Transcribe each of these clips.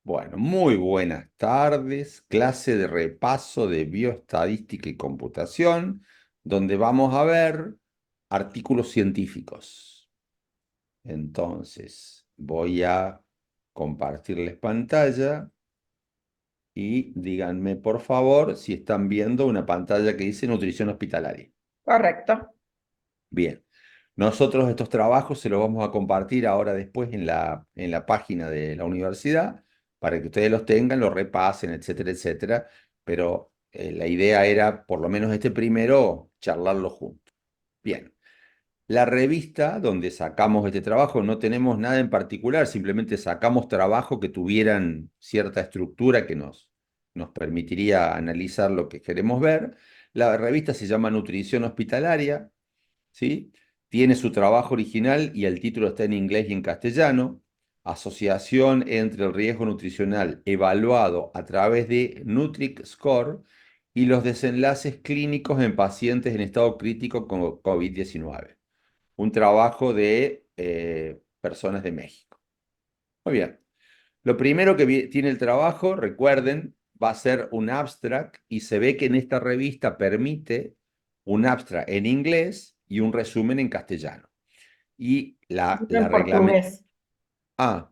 Bueno, muy buenas tardes. Clase de repaso de bioestadística y computación, donde vamos a ver artículos científicos. Entonces, voy a compartirles pantalla y díganme, por favor, si están viendo una pantalla que dice nutrición hospitalaria. Correcto. Bien. Nosotros estos trabajos se los vamos a compartir ahora después en la página de la universidad para que ustedes los tengan, los repasen, etcétera, etcétera. Pero la idea era, por lo menos este primero, charlarlo juntos. Bien. La revista donde sacamos este trabajo no tenemos nada en particular, simplemente sacamos trabajo que tuvieran cierta estructura que nos permitiría analizar lo que queremos ver. La revista se llama Nutrición Hospitalaria. ¿Sí? Tiene su trabajo original y el título está en inglés y en castellano. Asociación entre el riesgo nutricional evaluado a través de Nutri-Score y los desenlaces clínicos en pacientes en estado crítico con COVID-19. Un trabajo de personas de México. Muy bien. Lo primero que tiene el trabajo, recuerden, va a ser un abstract y se ve que en esta revista permite un abstract en inglés y un resumen en castellano. Y la En reglamento... portugués. Ah,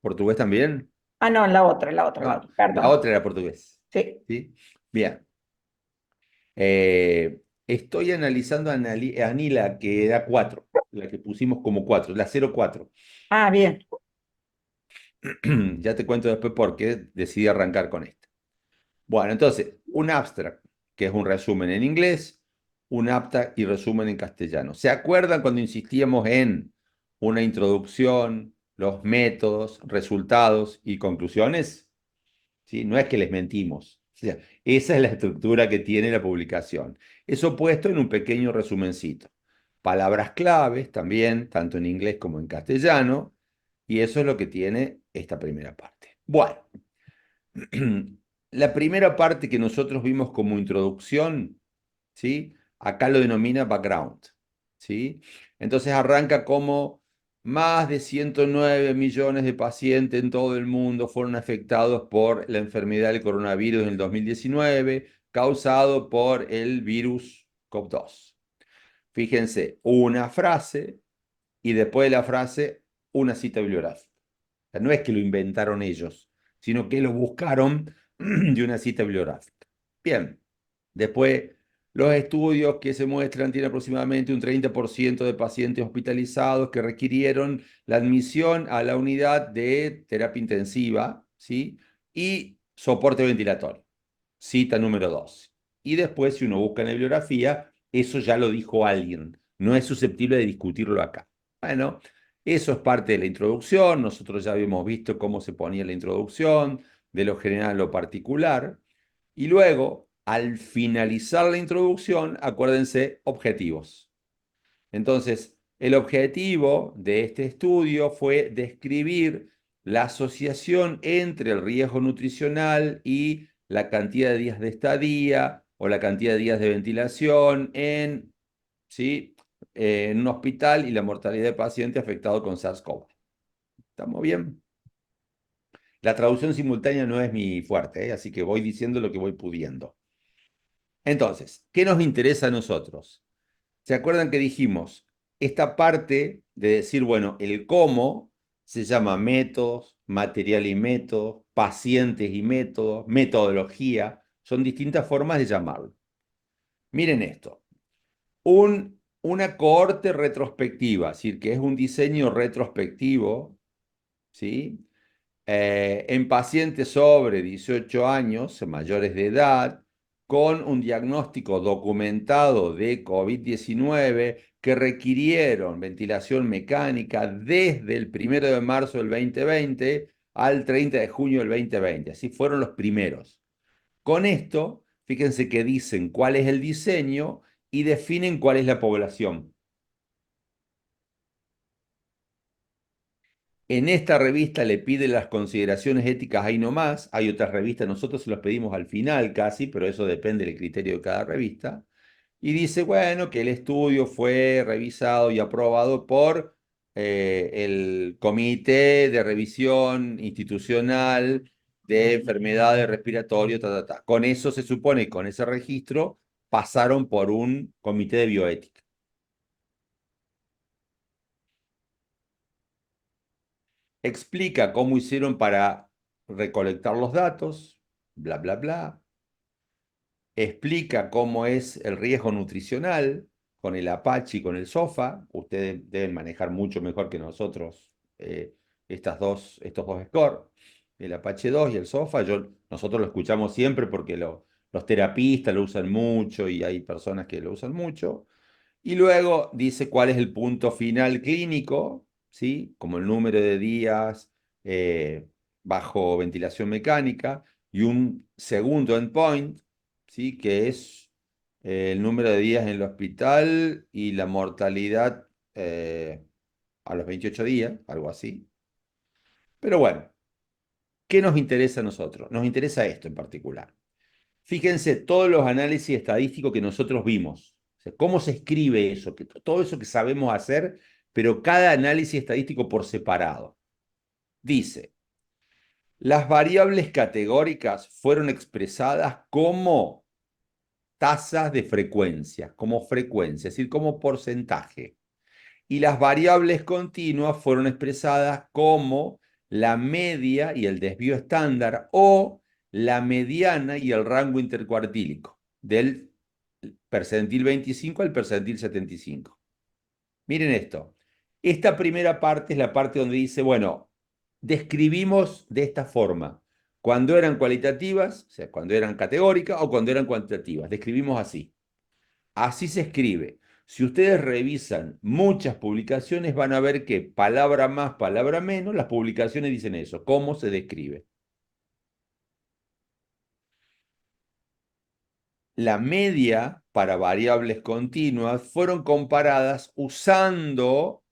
¿portugués también? Ah, no, la Ah, otra, la perdón. otra era portugués. Sí. ¿Sí? Bien. Estoy analizando a Anila, que era 4, la que pusimos como 4, la 04. Ah, bien. Ya te cuento después por qué decidí arrancar con esta. Bueno, entonces, un abstract, que es un resumen en inglés, un abstract y resumen en castellano. ¿Se acuerdan cuando insistíamos en una introducción, los métodos, resultados y conclusiones? ¿Sí? No es que les mentimos. O sea, esa es la estructura que tiene la publicación. Eso puesto en un pequeño resumencito. Palabras claves también, tanto en inglés como en castellano, y eso es lo que tiene esta primera parte. Bueno. La primera parte que nosotros vimos como introducción, ¿sí? Acá lo denomina background, ¿sí? Entonces arranca como más de 109 millones de pacientes en todo el mundo fueron afectados por la enfermedad del coronavirus en el 2019, causado por el virus COV-2. Fíjense, una frase y después de la frase una cita bibliográfica. O sea, no es que lo inventaron ellos, sino que lo buscaron de una cita bibliográfica. Bien, después los estudios que se muestran tienen aproximadamente un 30% de pacientes hospitalizados que requirieron la admisión a la unidad de terapia intensiva, ¿sí? Y soporte ventilatorio, cita número 2. Y después, si uno busca en la bibliografía, eso ya lo dijo alguien, no es susceptible de discutirlo acá. Bueno, eso es parte de la introducción, nosotros ya habíamos visto cómo se ponía la introducción, de lo general a lo particular, y luego, al finalizar la introducción, acuérdense, objetivos. Entonces, el objetivo de este estudio fue describir la asociación entre el riesgo nutricional y la cantidad de días de estadía o la cantidad de días de ventilación ¿sí? En un hospital y la mortalidad de pacientes afectados con SARS-CoV. ¿Estamos bien? La traducción simultánea no es mi fuerte, ¿eh? Así que voy diciendo lo que voy pudiendo. Entonces, ¿qué nos interesa a nosotros? ¿Se acuerdan que dijimos? Esta parte de decir, bueno, el cómo se llama métodos, material y métodos, pacientes y métodos, metodología, son distintas formas de llamarlo. Miren esto, una cohorte retrospectiva, es decir, que es un diseño retrospectivo, ¿sí? En pacientes sobre 18 años, mayores de edad, con un diagnóstico documentado de COVID-19 que requirieron ventilación mecánica desde el 1 de marzo del 2020 al 30 de junio del 2020. Así fueron los primeros. Con esto, fíjense que dicen cuál es el diseño y definen cuál es la población. En esta revista le pide las consideraciones éticas ahí nomás. Hay otras revistas, nosotros se las pedimos al final casi, pero eso depende del criterio de cada revista. Y dice, bueno, que el estudio fue revisado y aprobado por el Comité de Revisión Institucional de Enfermedades Respiratorias, ta, ta, ta. Con eso se supone, con ese registro, pasaron por un comité de bioética. Explica cómo hicieron para recolectar los datos, bla, bla, bla. Explica cómo es el riesgo nutricional con el Apache y con el SOFA. Ustedes deben manejar mucho mejor que nosotros estos dos scores, el Apache 2 y el SOFA. Nosotros lo escuchamos siempre porque los terapistas lo usan mucho y hay personas que lo usan mucho. Y luego dice cuál es el punto final clínico, ¿sí? Como el número de días eh, bajo ventilación mecánica y un segundo endpoint, ¿sí? Que es el número de días en el hospital y la mortalidad a los 28 días, algo así. Pero bueno, ¿qué nos interesa a nosotros? Nos interesa esto en particular. Fíjense todos los análisis estadísticos que nosotros vimos. O sea, cómo se escribe eso, todo eso que sabemos hacer, pero cada análisis estadístico por separado. Dice, las variables categóricas fueron expresadas como tasas de frecuencia, como frecuencia, es decir, como porcentaje. Y las variables continuas fueron expresadas como la media y el desvío estándar o la mediana y el rango intercuartílico del percentil 25 al percentil 75. Miren esto. Esta primera parte es la parte donde dice, bueno, describimos de esta forma cuando eran cualitativas, o sea, cuando eran categóricas o cuando eran cuantitativas. Describimos así. Así se escribe. Si ustedes revisan muchas publicaciones, van a ver que palabra más, palabra menos, las publicaciones dicen eso. ¿Cómo se describe? La media para variables continuas fueron comparadas usando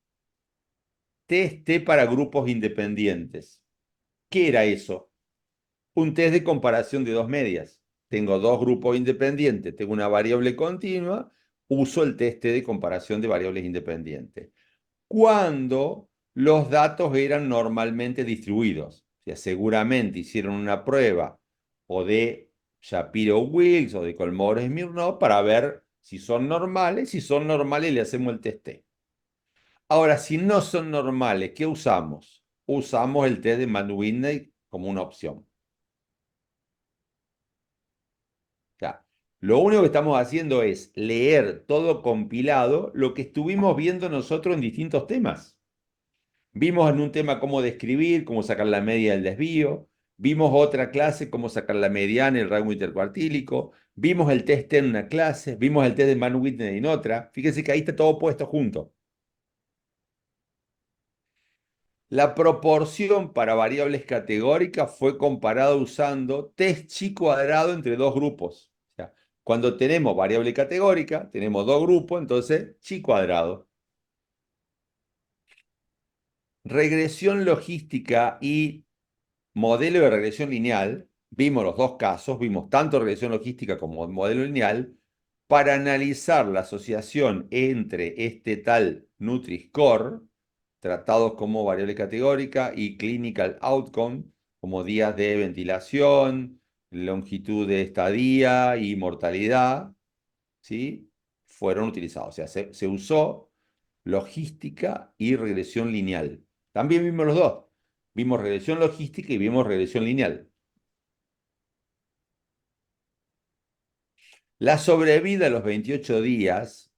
test para grupos independientes. ¿Qué era eso? Un test de comparación de dos medias. Tengo dos grupos independientes, tengo una variable continua, uso el test de comparación de variables independientes. Cuando los datos eran normalmente distribuidos. O sea, seguramente hicieron una prueba o de Shapiro-Wilks o de Kolmogorov-Smirnov para ver si son normales. Si son normales, le hacemos el test T. Ahora, si no son normales, ¿qué usamos? Usamos el test de Mann-Whitney como una opción. O sea, lo único que estamos haciendo es leer todo compilado lo que estuvimos viendo nosotros en distintos temas. Vimos en un tema cómo describir, cómo sacar la media del desvío. Vimos otra clase, cómo sacar la mediana, el rango intercuartílico. Vimos el test en una clase. Vimos el test de Mann-Whitney en otra. Fíjense que ahí está todo puesto junto. La proporción para variables categóricas fue comparada usando test chi cuadrado entre dos grupos. O sea, cuando tenemos variable categórica, tenemos dos grupos, entonces chi cuadrado. Regresión logística y modelo de regresión lineal, vimos los dos casos, vimos tanto regresión logística como modelo lineal, para analizar la asociación entre este tal Nutri-Score, tratados como variable categórica, y clinical outcome, como días de ventilación, longitud de estadía y mortalidad, ¿sí? Fueron utilizados. O sea, se usó logística y regresión lineal. También vimos los dos. Vimos regresión logística y vimos regresión lineal. La sobrevida a los 28 días,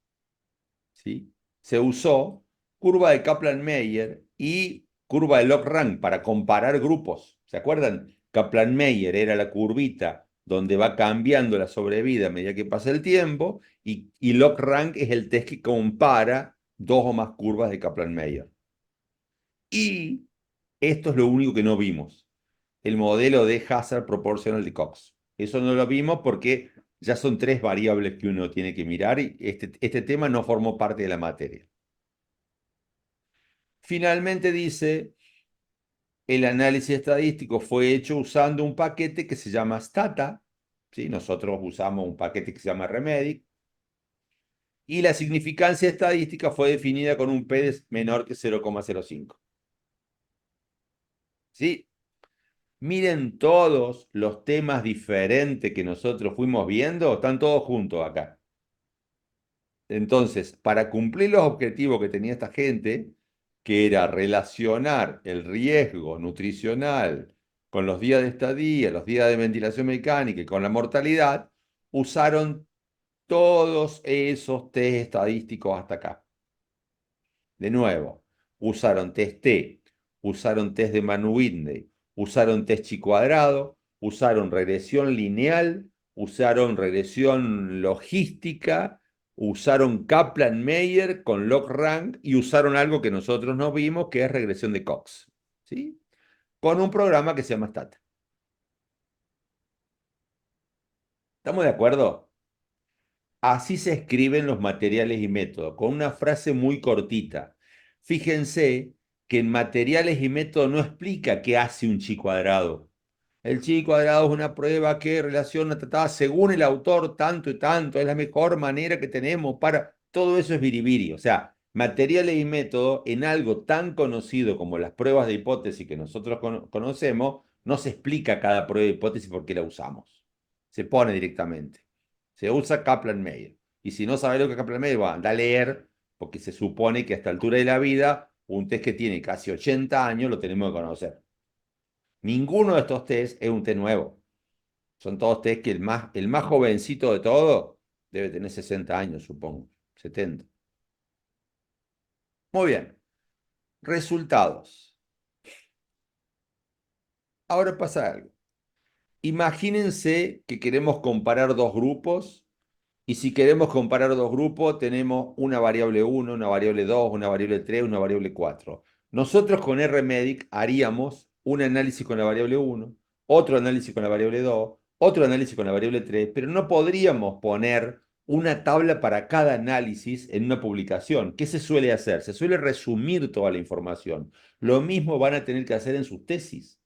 ¿sí? Se usó curva de Kaplan-Meier y curva de Log-Rank para comparar grupos. ¿Se acuerdan? Kaplan-Meier era la curvita donde va cambiando la sobrevida a medida que pasa el tiempo y Log-Rank es el test que compara dos o más curvas de Kaplan-Meier. Y esto es lo único que no vimos, el modelo de Hazard Proportional de Cox. Eso no lo vimos porque ya son tres variables que uno tiene que mirar y este tema no formó parte de la materia. Finalmente dice, el análisis estadístico fue hecho usando un paquete que se llama Stata, ¿sí? Nosotros usamos un paquete que se llama Remedic, Y la significancia estadística fue definida con un P de menor que 0,05. ¿Sí? Miren todos los temas diferentes que nosotros fuimos viendo, están todos juntos acá. Entonces, para cumplir los objetivos que tenía esta gente, que era relacionar el riesgo nutricional con los días de estadía, los días de ventilación mecánica y con la mortalidad, usaron todos esos test estadísticos hasta acá. De nuevo, usaron test T, usaron test de Manu-Whitney, usaron test chi-cuadrado, usaron regresión lineal, usaron regresión logística, usaron Kaplan-Meier con log-rank y usaron algo que nosotros no vimos, que es regresión de Cox. ¿Sí? Con un programa que se llama STAT. ¿Estamos de acuerdo? Así se escriben los materiales y métodos, con una frase muy cortita. Fíjense que en materiales y métodos no explica qué hace un chi cuadrado. El chi cuadrado es una prueba que relaciona, según el autor, tanto y tanto, es la mejor manera que tenemos para... Todo eso es biribiri. O sea, materiales y métodos en algo tan conocido como las pruebas de hipótesis que nosotros conocemos, no se explica cada prueba de hipótesis por qué la usamos. Se pone directamente. Se usa Kaplan-Meier. Y si no sabes lo que es Kaplan-Meier, bueno, anda a leer, porque se supone que a esta altura de la vida, un test que tiene casi 80 años lo tenemos que conocer. Ninguno de estos test es un test nuevo. Son todos test que el más jovencito de todo debe tener 60 años, supongo. 70. Muy bien. Resultados. Ahora pasa algo. Imagínense que queremos comparar dos grupos. Y si queremos comparar dos grupos, tenemos una variable 1, una variable 2, una variable 3, una variable 4. Nosotros con RMedic haríamos un análisis con la variable 1, otro análisis con la variable 2, otro análisis con la variable 3, pero no podríamos poner una tabla para cada análisis en una publicación. ¿Qué se suele hacer? Se suele resumir toda la información. Lo mismo van a tener que hacer en sus tesis.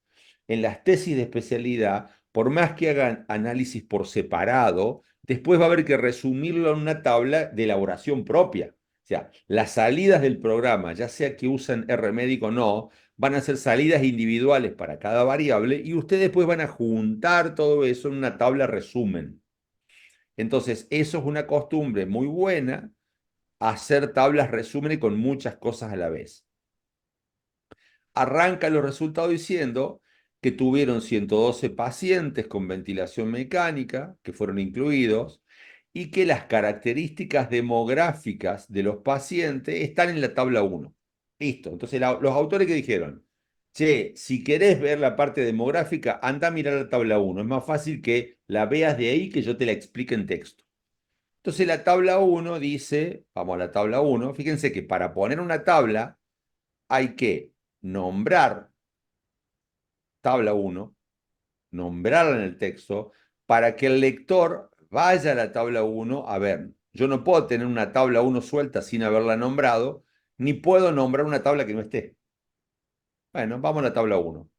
En las tesis de especialidad, por más que hagan análisis por separado, después va a haber que resumirlo en una tabla de elaboración propia. O sea, las salidas del programa, ya sea que usen RMedic o no, van a ser salidas individuales para cada variable y ustedes después van a juntar todo eso en una tabla resumen. Entonces, eso es una costumbre muy buena, hacer tablas resumen con muchas cosas a la vez. Arranca los resultados diciendo que tuvieron 112 pacientes con ventilación mecánica, que fueron incluidos, y que las características demográficas de los pacientes están en la tabla 1. Listo. Entonces, los autores que dijeron, che, si querés ver la parte demográfica, anda a mirar la tabla 1. Es más fácil que la veas de ahí que yo te la explique en texto. Entonces, la tabla 1 dice, vamos a la tabla 1, fíjense que para poner una tabla hay que nombrar tabla 1, nombrarla en el texto, para que el lector vaya a la tabla 1 a ver. Yo no puedo tener una tabla 1 suelta sin haberla nombrado, ni puedo nombrar una tabla que no esté. Bueno, vamos a la tabla 1.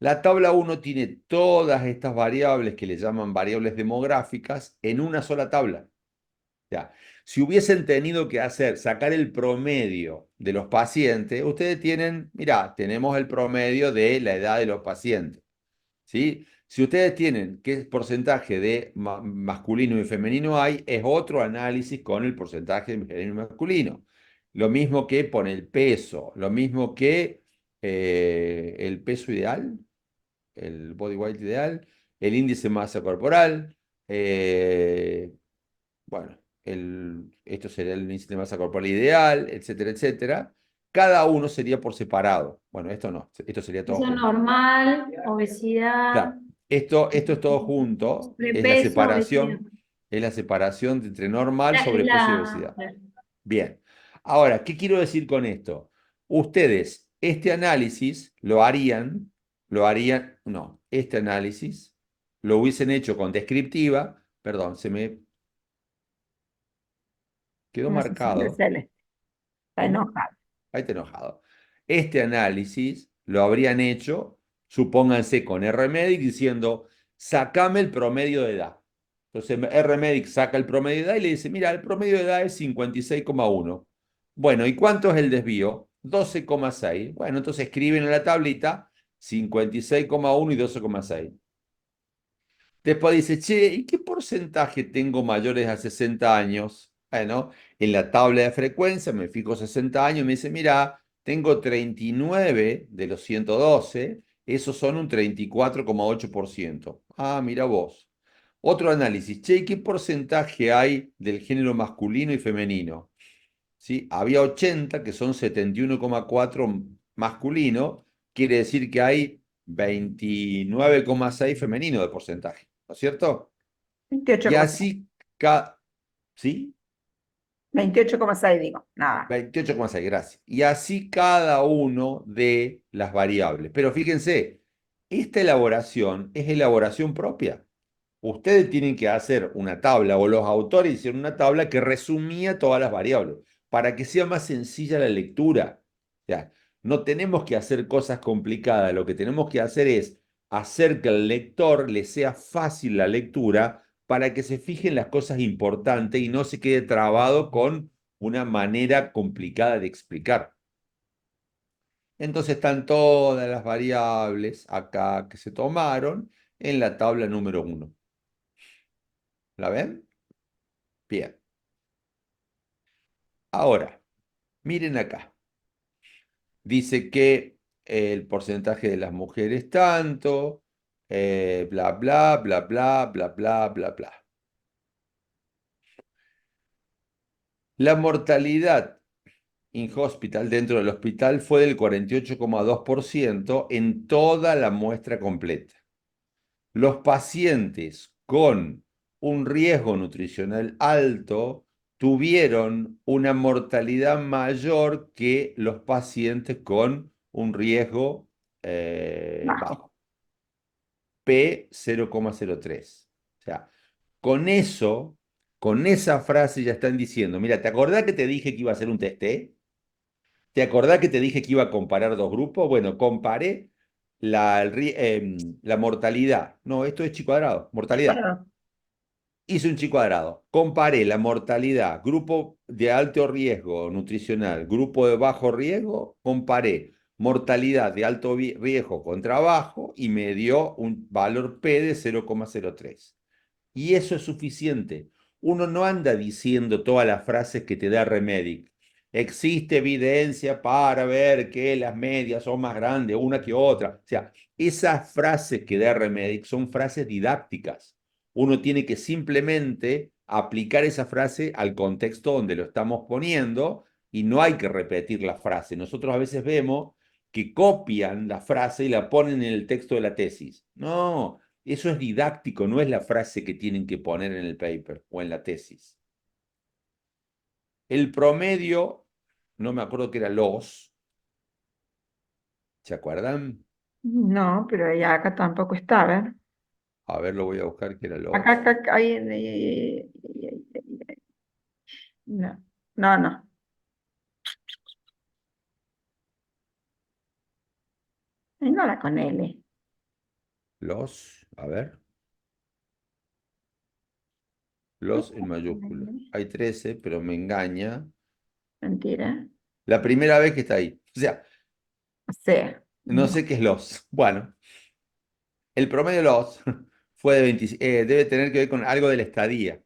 La tabla 1 tiene todas estas variables que le llaman variables demográficas en una sola tabla. O sea, si hubiesen tenido que sacar el promedio de los pacientes, ustedes tienen, mirá, tenemos el promedio de la edad de los pacientes. ¿Sí? Si ustedes tienen qué porcentaje de masculino y femenino hay, es otro análisis con el porcentaje de femenino y masculino. Lo mismo que pone el peso, lo mismo que el peso ideal, el body weight ideal, el índice de masa corporal, bueno, esto sería el índice de masa corporal ideal, etcétera, etcétera. Cada uno sería por separado. Bueno, esto no, esto sería todo Peso junto. normal, obesidad, Claro, esto es todo junto, sobrepeso, obesidad. es la separación entre normal, Es sobrepeso y obesidad. Bien. Ahora, ¿qué quiero decir con esto? Ustedes, este análisis no, este análisis lo hubiesen hecho con descriptiva, perdón, se me quedó No se siente marcado. Celeste. Está ¿Cómo? enojado. Ahí está enojado. Este análisis lo habrían hecho, supónganse, con RMedic diciendo, sacame el promedio de edad. Entonces RMedic saca el promedio de edad y le dice, mira, el promedio de edad es 56,1. Bueno, ¿y cuánto es el desvío? 12,6. Bueno, entonces escriben en la tablita 56,1 y 12,6. Después dice, che, ¿y qué porcentaje tengo mayores a 60 años? Bueno, en la tabla de frecuencia me fijo 60 años y me dice, mira, tengo 39 de los 112, esos son un 34,8%. Ah, mira vos. Otro análisis, che, ¿y qué porcentaje hay del género masculino y femenino? ¿Sí? Había 80, que son 71,4 masculino, quiere decir que hay 29,6 femenino de porcentaje, ¿no es cierto? Y 28,6. así, ¿sí? 28,6 digo. Nada. 28,6, gracias. Y así cada uno de las variables. Pero fíjense, esta elaboración es elaboración propia. Ustedes tienen que hacer una tabla, o los autores hicieron una tabla que resumía todas las variables, para que sea más sencilla la lectura. O sea, no tenemos que hacer cosas complicadas, lo que tenemos que hacer es hacer que al lector le sea fácil la lectura para que se fije en las cosas importantes y no se quede trabado con una manera complicada de explicar. Entonces están todas las variables acá que se tomaron en la tabla número 1. ¿La ven? Bien. Ahora, miren acá. Dice que el porcentaje de las mujeres tanto, bla, bla, bla, bla, bla, bla, bla, bla. La mortalidad in hospital dentro del hospital fue del 48,2% en toda la muestra completa. Los pacientes con un riesgo nutricional alto tuvieron una mortalidad mayor que los pacientes con un riesgo Bajo. bajo, P 0,03. O sea, con eso, con esa frase ya están diciendo, mira, ¿te acordás que te dije que iba a hacer un test T? ¿Te acordás que te dije que iba a comparar dos grupos? Bueno, comparé la mortalidad. No, esto es chi cuadrado, mortalidad. Bueno, Hice un chi cuadrado. Comparé la mortalidad, grupo de alto riesgo nutricional, grupo de bajo riesgo, comparé mortalidad de alto riesgo contra bajo y me dio un valor P de 0,03. Y eso es suficiente. Uno no anda diciendo todas las frases que te da Remedic. Existe evidencia para ver que las medias son más grandes una que otra. O sea, esas frases que da Remedic son frases didácticas. Uno tiene que simplemente aplicar esa frase al contexto donde lo estamos poniendo y no hay que repetir la frase. Nosotros a veces vemos que copian la frase y la ponen en el texto de la tesis. No, eso es didáctico, no es la frase que tienen que poner en el paper o en la tesis. El promedio, no me acuerdo que era los, ¿se acuerdan? no, pero ya acá tampoco está, a ver. A ver, lo voy a buscar que era Acá, los. acá, ahí, no, no, no. No la con L. Los, a ver, los en mayúscula. Hay 13, pero me engaña. Mentira. La primera vez que está ahí. O sea, O sea, no no. sé qué es los. Bueno, el promedio de los fue de 20, debe tener que ver con algo de la estadía.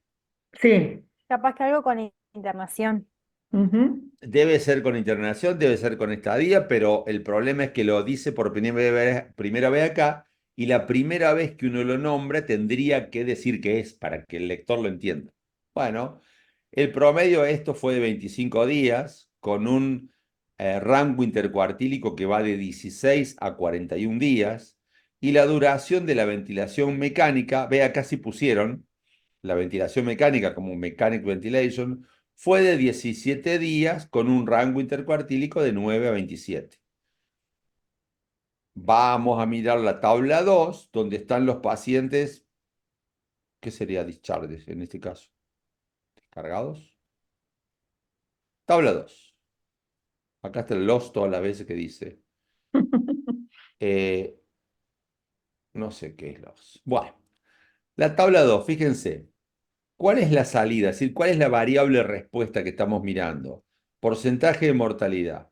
Sí. Capaz que algo con internación. Ujú. Debe ser con internación, debe ser con estadía, pero el problema es que lo dice por primera vez acá y la primera vez que uno lo nombra tendría que decir qué es para que el lector lo entienda. Bueno, el promedio de esto fue de 25 días con un rango intercuartílico que va de 16 a 41 días y la duración de la ventilación mecánica, ve acá si pusieron la ventilación mecánica como mechanic ventilation, fue de 17 días con un rango intercuartílico de 9 a 27. Vamos a mirar la tabla 2, donde están los pacientes, ¿qué sería discharges en este caso? ¿Descargados? Tabla 2. Acá está el los todas las veces que dice. Eh, no sé qué es los. Bueno, la tabla 2, fíjense. ¿Cuál es la salida? Es decir, ¿cuál es la variable respuesta que estamos mirando? Porcentaje de mortalidad.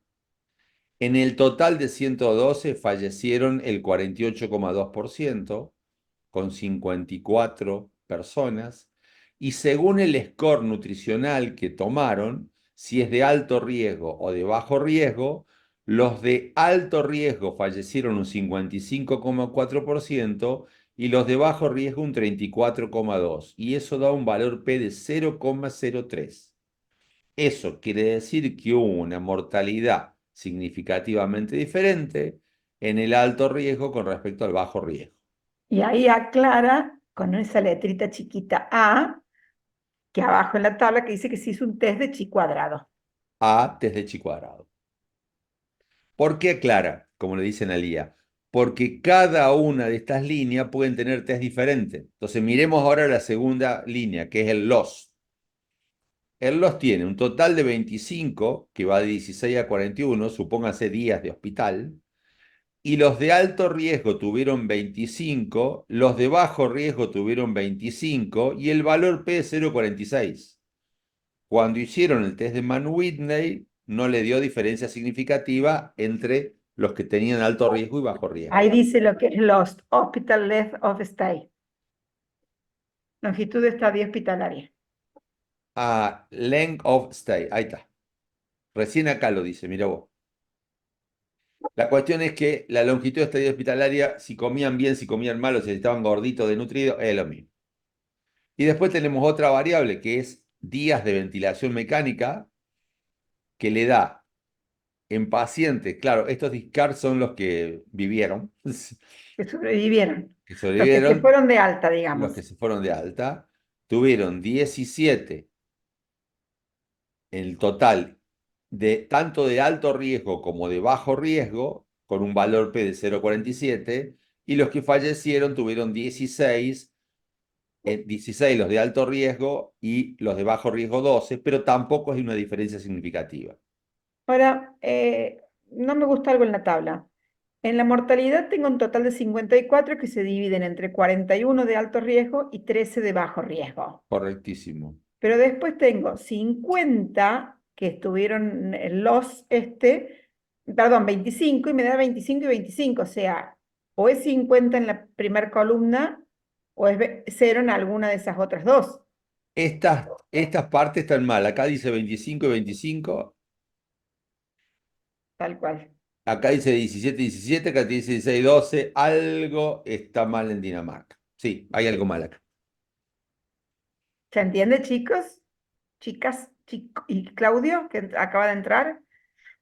En el total de 112 fallecieron el 48,2%, con 54 personas, y según el score nutricional que tomaron, si es de alto riesgo o de bajo riesgo, los de alto riesgo fallecieron un 55,4% y los de bajo riesgo un 34,2%, y eso da un valor P de 0,03. Eso quiere decir que hubo una mortalidad significativamente diferente en el alto riesgo con respecto al bajo riesgo. Y ahí aclara con esa letrita chiquita A, que abajo en la tabla que dice que se hizo un test de chi cuadrado. A test de chi cuadrado. ¿Por qué aclara, como le dicen a Lía? Porque cada una de estas líneas pueden tener test diferentes. Entonces miremos ahora la segunda línea, que es el loss. El loss tiene un total de 25, que va de 16 a 41, supóngase días de hospital, y los de alto riesgo tuvieron 25, los de bajo riesgo tuvieron 25, y el valor P es 0,46. Cuando hicieron el test de Mann-Whitney, no le dio diferencia significativa entre los que tenían alto riesgo y bajo riesgo. Ahí dice lo que es Lost, Hospital Length of Stay. Longitud de estadía hospitalaria. Length of stay, ahí está. Recién acá lo dice, mira vos. La cuestión es que la longitud de estadía hospitalaria, si comían bien, si comían mal o si estaban gorditos, desnutridos, es lo mismo. Y después tenemos otra variable que es días de ventilación mecánica, que le da en pacientes, claro, estos discards son los que vivieron, Que sobrevivieron. que Los que se sobrevivieron, fueron de alta, los digamos. que se fueron de alta, tuvieron 17 en el total, tanto de alto riesgo como de bajo riesgo, con un valor P de 0,47, y los que fallecieron tuvieron 16, 16 los de alto riesgo y los de bajo riesgo 12, pero tampoco es una diferencia significativa. Ahora, no me gusta algo en la tabla. En la mortalidad tengo un total de 54 que se dividen entre 41 de alto riesgo y 13 de bajo riesgo. Correctísimo. Pero después tengo 50 que estuvieron en perdón, 25 y me da 25 y 25. O sea, o es 50 en la primera columna o es 0 en alguna de esas otras dos. Estas partes están mal. Acá dice 25 y 25. Tal cual. Acá dice 17 y 17. Acá dice 16 y 12. Algo está mal en Dinamarca. Sí, hay algo mal acá. ¿Se entiende, chicos? Chicas, y Claudio, que acaba de entrar,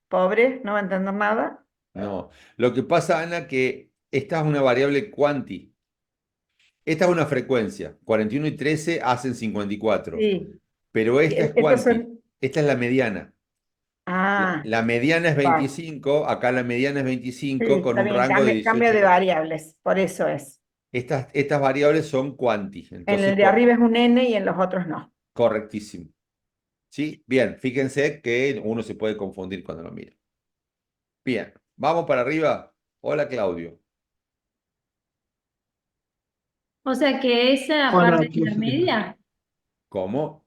pobre, no va a entender nada. No. Lo que pasa, Ana, que esta es una variable cuanti. Esta es una frecuencia. 41 y 13 hacen 54. Sí, Pero esta es estos cuanti. son. Esta es la mediana. Ah, La mediana es vale. 25. Acá la mediana es Sí, 25 con está un bien, rango de cambio 18. de variables, por eso es. Estas variables son cuanti. En Entonces, el de arriba es un n y en los otros no. correctísimo. ¿Sí? Bien, fíjense que uno se puede confundir cuando lo mira. Bien, vamos para arriba. Hola, Claudio. O sea que esa Hola, parte de la media, ¿Cómo?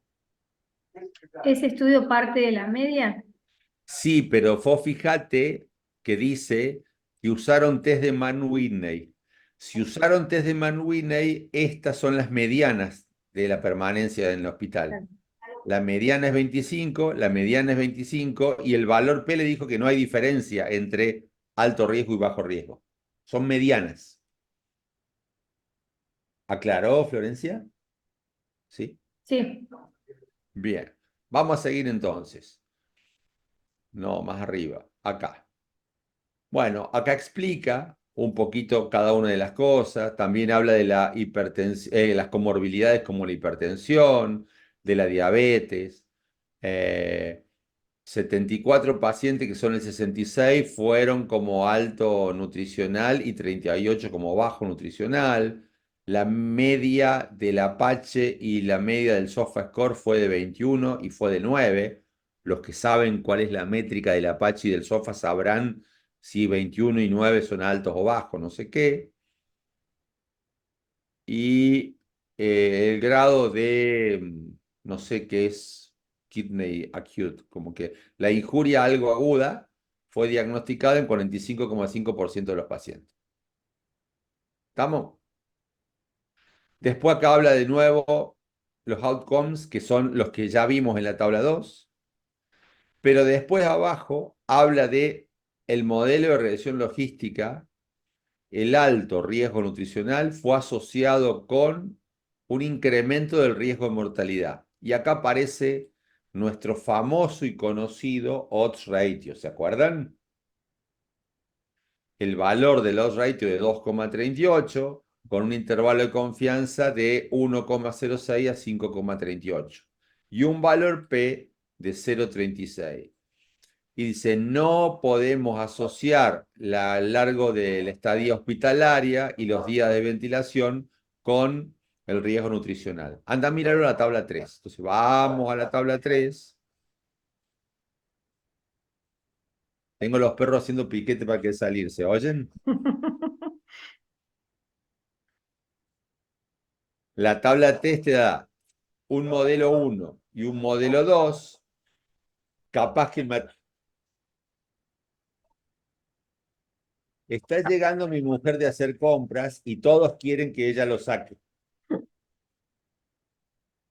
ese estudio parte de la media. Sí, pero vos fíjate que dice que usaron test de Mann-Whitney. Si usaron test de Mann-Whitney, estas son las medianas de la permanencia en el hospital. La mediana es 25, la mediana es 25 y el valor P le dijo que no hay diferencia entre alto riesgo y bajo riesgo. Son medianas. ¿Aclaró, Florencia? ¿Sí? Sí. Bien. Vamos a seguir entonces. No, más arriba. Acá. Bueno, acá explica un poquito cada una de las cosas. También habla de la las comorbilidades como la hipertensión, de la diabetes. Eh, 74 pacientes, que son el 66, fueron como alto nutricional y 38 como bajo nutricional. La media del Apache y la media del SOFA-Score fue de 21 y fue de 9. Los que saben cuál es la métrica del Apache y del SOFA sabrán si 21 y 9 son altos o bajos, no sé qué. Y el grado de, no sé qué es kidney acute, como que la injuria algo aguda fue diagnosticada en 45,5% de los pacientes. ¿Estamos? Después acá habla de nuevo los outcomes, que son los que ya vimos en la tabla 2, pero después abajo habla de el modelo de regresión logística. El alto riesgo nutricional fue asociado con un incremento del riesgo de mortalidad. Y acá aparece nuestro famoso y conocido odds ratio, ¿se acuerdan? El valor del odds ratio de 2,38 con un intervalo de confianza de 1,06 a 5,38 y un valor P de 0,36. Y dice, no podemos asociar la largo de la estadía hospitalaria y los días de ventilación con el riesgo nutricional. Anda a mirarlo a la tabla 3. Entonces vamos a la tabla 3. Tengo los perros haciendo piquete para que salir. ¿Se oyen? La tabla 3 te da un modelo 1 y un modelo 2. Capaz que está llegando mi mujer de hacer compras y todos quieren que ella lo saque.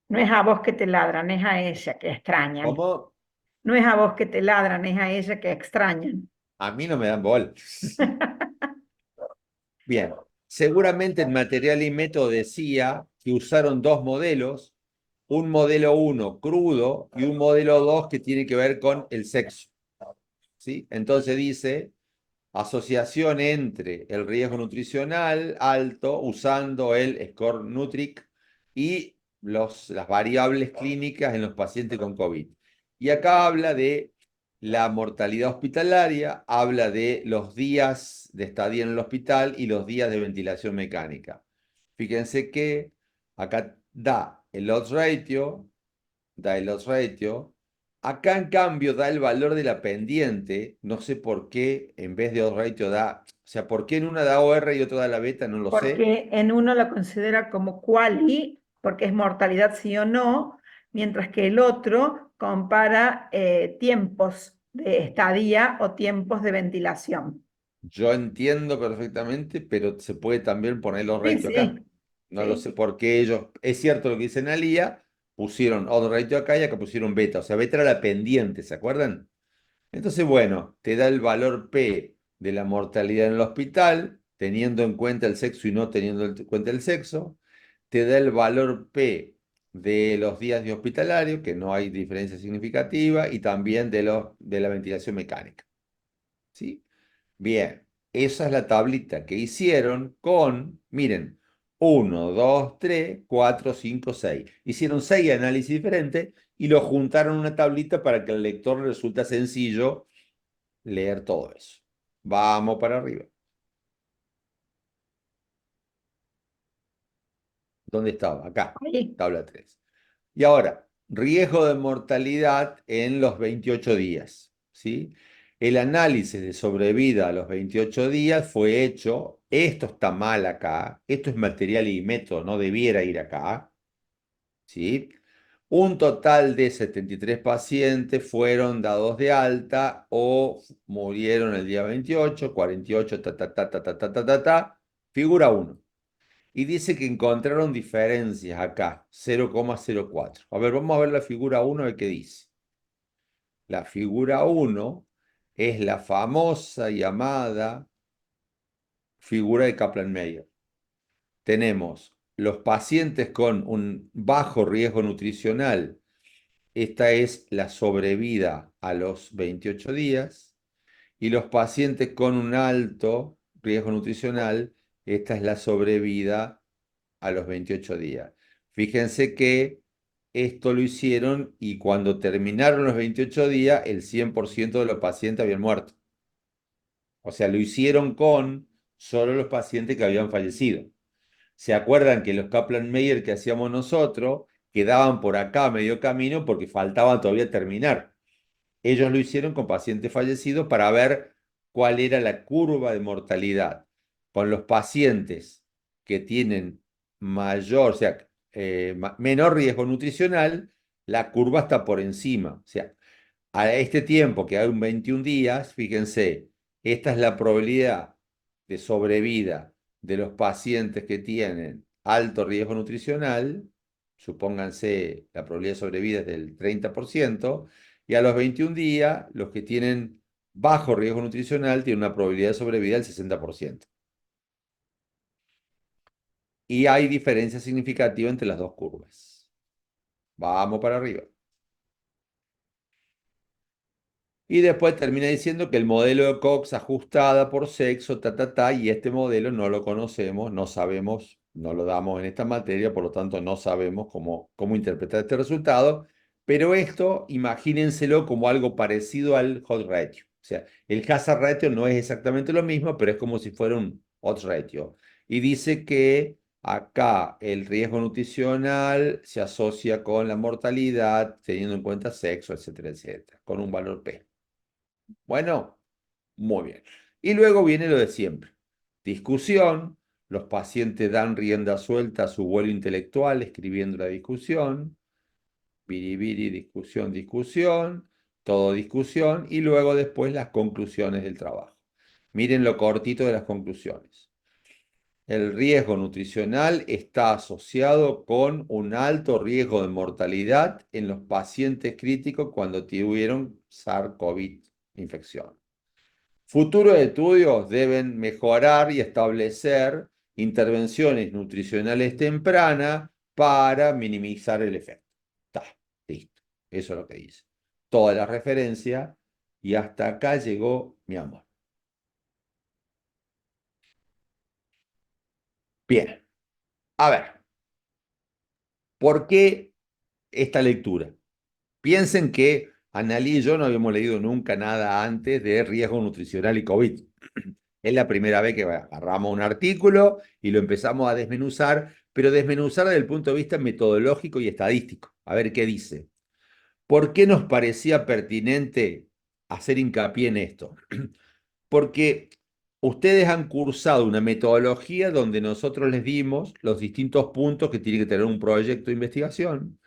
No es a vos que te ladran, es a ella que extrañan. ¿Cómo? No es a vos que te ladran, es a ella que extrañan. A mí no me dan bola. Bien, seguramente el material y método decía que usaron dos modelos, un modelo 1 crudo y un modelo 2 que tiene que ver con el sexo. ¿Sí? Entonces dice, asociación entre el riesgo nutricional alto usando el score Nutric y las variables clínicas en los pacientes con COVID. Y acá habla de la mortalidad hospitalaria, habla de los días de estadía en el hospital y los días de ventilación mecánica. Fíjense que acá da el odds ratio. Acá, en cambio, da el valor de la pendiente. No sé por qué, en vez de odds ratio da... O sea, ¿por qué en una da OR y otra da la beta? No lo sé. Porque en uno la considera como quali, porque es mortalidad sí o no, mientras que el otro compara tiempos de estadía o tiempos de ventilación. Yo entiendo perfectamente, pero se puede también poner los Sí, ratio acá. sí, No lo sí. sé por qué ellos... Es cierto lo que dice Analía, pusieron odds ratio acá y acá pusieron beta. O sea, beta era la pendiente, ¿se acuerdan? Entonces, bueno, te da el valor P de la mortalidad en el hospital, teniendo en cuenta el sexo y no teniendo en cuenta el sexo. Te da el valor P de los días de hospitalario, que no hay diferencia significativa, y también de la ventilación mecánica. ¿Sí? Bien, esa es la tablita que hicieron con, miren, 1, 2, 3, 4, 5, 6. Hicieron 6 análisis diferentes y lo juntaron en una tablita para que al lector le resulta sencillo leer todo eso. Vamos para arriba. ¿Dónde estaba? Acá, Ahí. tabla 3. Y ahora, riesgo de mortalidad en los 28 días. ¿Sí? El análisis de sobrevida a los 28 días fue hecho, esto está mal acá, esto es material y método, no debiera ir acá. ¿Sí? Un total de 73 pacientes fueron dados de alta o murieron el día 28, 48, ta, ta, ta, ta, ta, ta, ta, ta, ta. Figura 1. Y dice que encontraron diferencias acá, 0,04. A ver, vamos a ver la figura 1, a ver qué dice. La figura 1 es la famosa llamada figura de Kaplan-Meier. Tenemos los pacientes con un bajo riesgo nutricional. Esta es la sobrevida a los 28 días. Y los pacientes con un alto riesgo nutricional, esta es la sobrevida a los 28 días. Fíjense que esto lo hicieron y cuando terminaron los 28 días, el 100% de los pacientes habían muerto. O sea, lo hicieron con solo los pacientes que habían fallecido. ¿Se acuerdan que los Kaplan-Meier que hacíamos nosotros quedaban por acá a medio camino porque faltaba todavía terminar? Ellos lo hicieron con pacientes fallecidos para ver cuál era la curva de mortalidad. Con los pacientes que tienen mayor, o sea, menor riesgo nutricional, la curva está por encima. O sea, a este tiempo que hay un 21 días, fíjense, esta es la probabilidad de sobrevida de los pacientes que tienen alto riesgo nutricional, supónganse la probabilidad de sobrevida es del 30%, y a los 21 días, los que tienen bajo riesgo nutricional tienen una probabilidad de sobrevida del 60%. Y hay diferencia significativa entre las dos curvas. Vamos para arriba. Y después termina diciendo que el modelo de Cox ajustada por sexo, y este modelo no lo conocemos, no sabemos, no lo damos en esta materia, por lo tanto no sabemos cómo interpretar este resultado, pero esto imagínenselo como algo parecido al odds ratio. O sea, el hazard ratio no es exactamente lo mismo, pero es como si fuera un odds ratio. Y dice que acá el riesgo nutricional se asocia con la mortalidad, teniendo en cuenta sexo, etcétera, etcétera, con un valor P. Bueno, muy bien. Y luego viene lo de siempre. Discusión. Los pacientes dan rienda suelta a su vuelo intelectual escribiendo la discusión. Biribiri, discusión, discusión. Todo discusión. Y luego después las conclusiones del trabajo. Miren lo cortito de las conclusiones. El riesgo nutricional está asociado con un alto riesgo de mortalidad en los pacientes críticos cuando tuvieron SARS-CoV infección. Futuros estudios deben mejorar y establecer intervenciones nutricionales tempranas para minimizar el efecto. Está, listo. Eso es lo que dice. Toda la referencia y hasta acá llegó mi amor. Bien. A ver, ¿por qué esta lectura? Piensen que Analí y yo no habíamos leído nunca nada antes de riesgo nutricional y COVID. Es la primera vez que agarramos un artículo y lo empezamos a desmenuzar, pero desmenuzar desde el punto de vista metodológico y estadístico. A ver qué dice. ¿Por qué nos parecía pertinente hacer hincapié en esto? Porque ustedes han cursado una metodología donde nosotros les dimos los distintos puntos que tiene que tener un proyecto de investigación,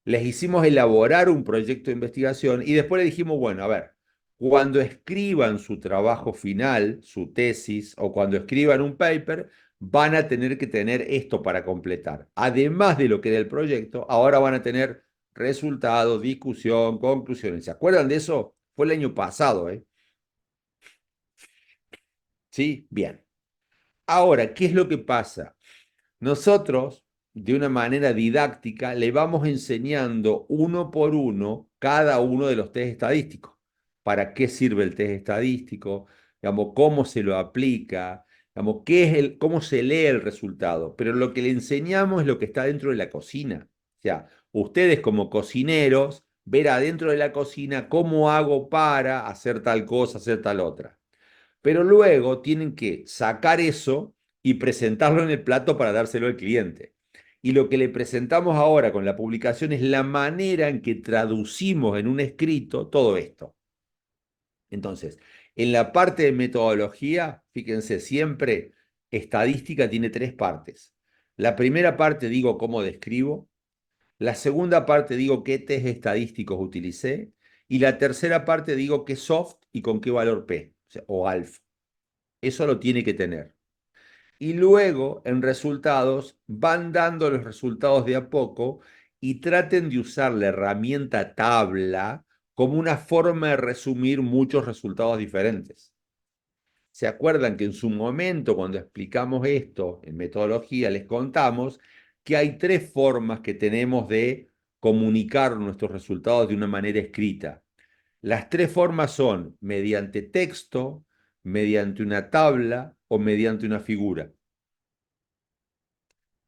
les hicimos elaborar un proyecto de investigación y después le dijimos, bueno, a ver, cuando escriban su trabajo final, su tesis, o cuando escriban un paper, van a tener que tener esto para completar. Además de lo que era el proyecto, ahora van a tener resultados, discusión, conclusiones. ¿Se acuerdan de eso? Fue el año pasado, ¿eh? Sí, bien. Ahora, ¿qué es lo que pasa? Nosotros, de una manera didáctica, le vamos enseñando uno por uno cada uno de los test estadísticos. ¿Para qué sirve el test estadístico? Digamos, cómo se lo aplica, digamos, cómo se lee el resultado. Pero lo que le enseñamos es lo que está dentro de la cocina. O sea, ustedes como cocineros, ver adentro de la cocina cómo hago para hacer tal cosa, hacer tal otra. Pero luego tienen que sacar eso y presentarlo en el plato para dárselo al cliente. Y lo que le presentamos ahora con la publicación es la manera en que traducimos en un escrito todo esto. Entonces, en la parte de metodología, fíjense, siempre estadística tiene tres partes. La primera parte digo cómo describo, la segunda parte digo qué test estadísticos utilicé y la tercera parte digo qué soft y con qué valor P, o alfa. Eso lo tiene que tener. Y luego, en resultados, van dando los resultados de a poco y traten de usar la herramienta tabla como una forma de resumir muchos resultados diferentes. ¿Se acuerdan que en su momento, cuando explicamos esto en metodología, les contamos que hay tres formas que tenemos de comunicar nuestros resultados de una manera escrita? Las tres formas son mediante texto, mediante una tabla o mediante una figura.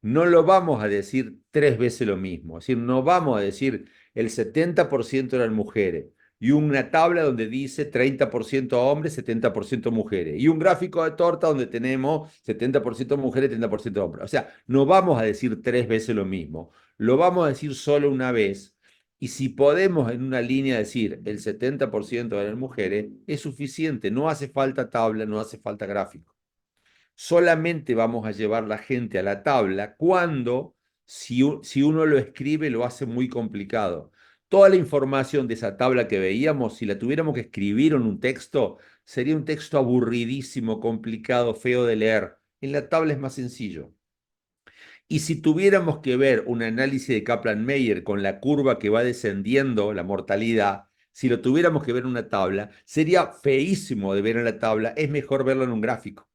No lo vamos a decir tres veces lo mismo, es decir, no vamos a decir el 70% eran mujeres y una tabla donde dice 30% hombres, 70% mujeres y un gráfico de torta donde tenemos 70% mujeres, 30% hombres. O sea, no vamos a decir tres veces lo mismo, lo vamos a decir solo una vez y si podemos en una línea decir el 70% eran mujeres, es suficiente, no hace falta tabla, no hace falta gráfico. Solamente vamos a llevar la gente a la tabla cuando Si uno lo escribe, lo hace muy complicado. Toda la información de esa tabla que veíamos, si la tuviéramos que escribir en un texto, sería un texto aburridísimo, complicado, feo de leer. En la tabla es más sencillo. Y si tuviéramos que ver un análisis de Kaplan-Meier con la curva que va descendiendo, la mortalidad, si lo tuviéramos que ver en una tabla, sería feísimo de ver en la tabla, es mejor verlo en un gráfico.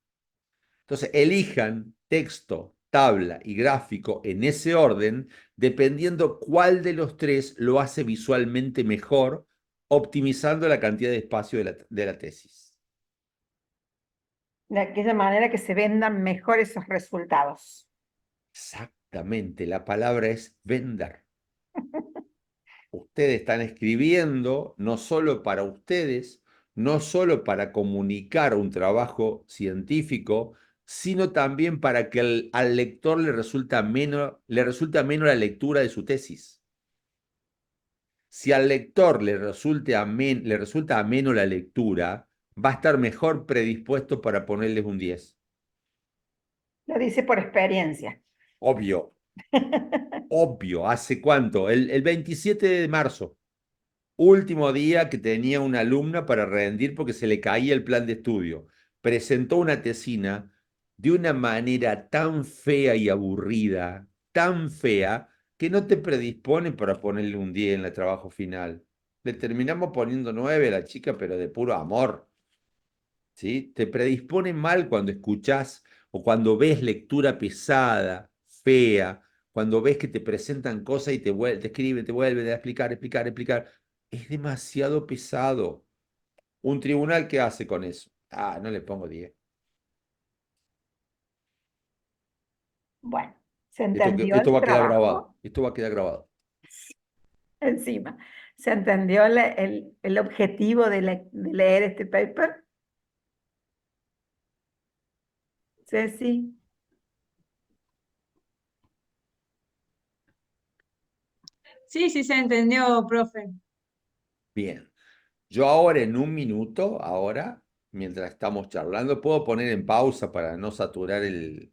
Entonces, elijan texto, tabla y gráfico en ese orden, dependiendo cuál de los tres lo hace visualmente mejor, optimizando la cantidad de espacio de la tesis. De aquella manera que se vendan mejor esos resultados. Exactamente, la palabra es vender. Ustedes están escribiendo no solo para ustedes, no solo para comunicar un trabajo científico, sino también para que al lector le resulta ameno la lectura de su tesis. Si al lector le resulta ameno la lectura, va a estar mejor predispuesto para ponerles un 10. Lo dice por experiencia. Obvio, obvio. ¿Hace cuánto? El 27 de marzo. Último día que tenía una alumna para rendir porque se le caía el plan de estudio. Presentó una tesina de una manera tan fea y aburrida, tan fea, que no te predispone para ponerle un 10 en el trabajo final. Le terminamos poniendo 9 a la chica, pero de puro amor. ¿Sí? Te predispone mal cuando escuchás o cuando ves lectura pesada, fea, cuando ves que te presentan cosas y te escriben, te vuelven a explicar, explicar, explicar. Es demasiado pesado. ¿Un tribunal qué hace con eso? Ah, no le pongo 10. Bueno, ¿se entendió Esto el va a quedar grabado. trabajo? Esto va a quedar grabado. Encima, ¿se entendió el objetivo de leer este paper? Ceci, Sí, sí se entendió, profe. Bien. Yo ahora en un minuto, ahora, mientras estamos charlando, puedo poner en pausa para no saturar el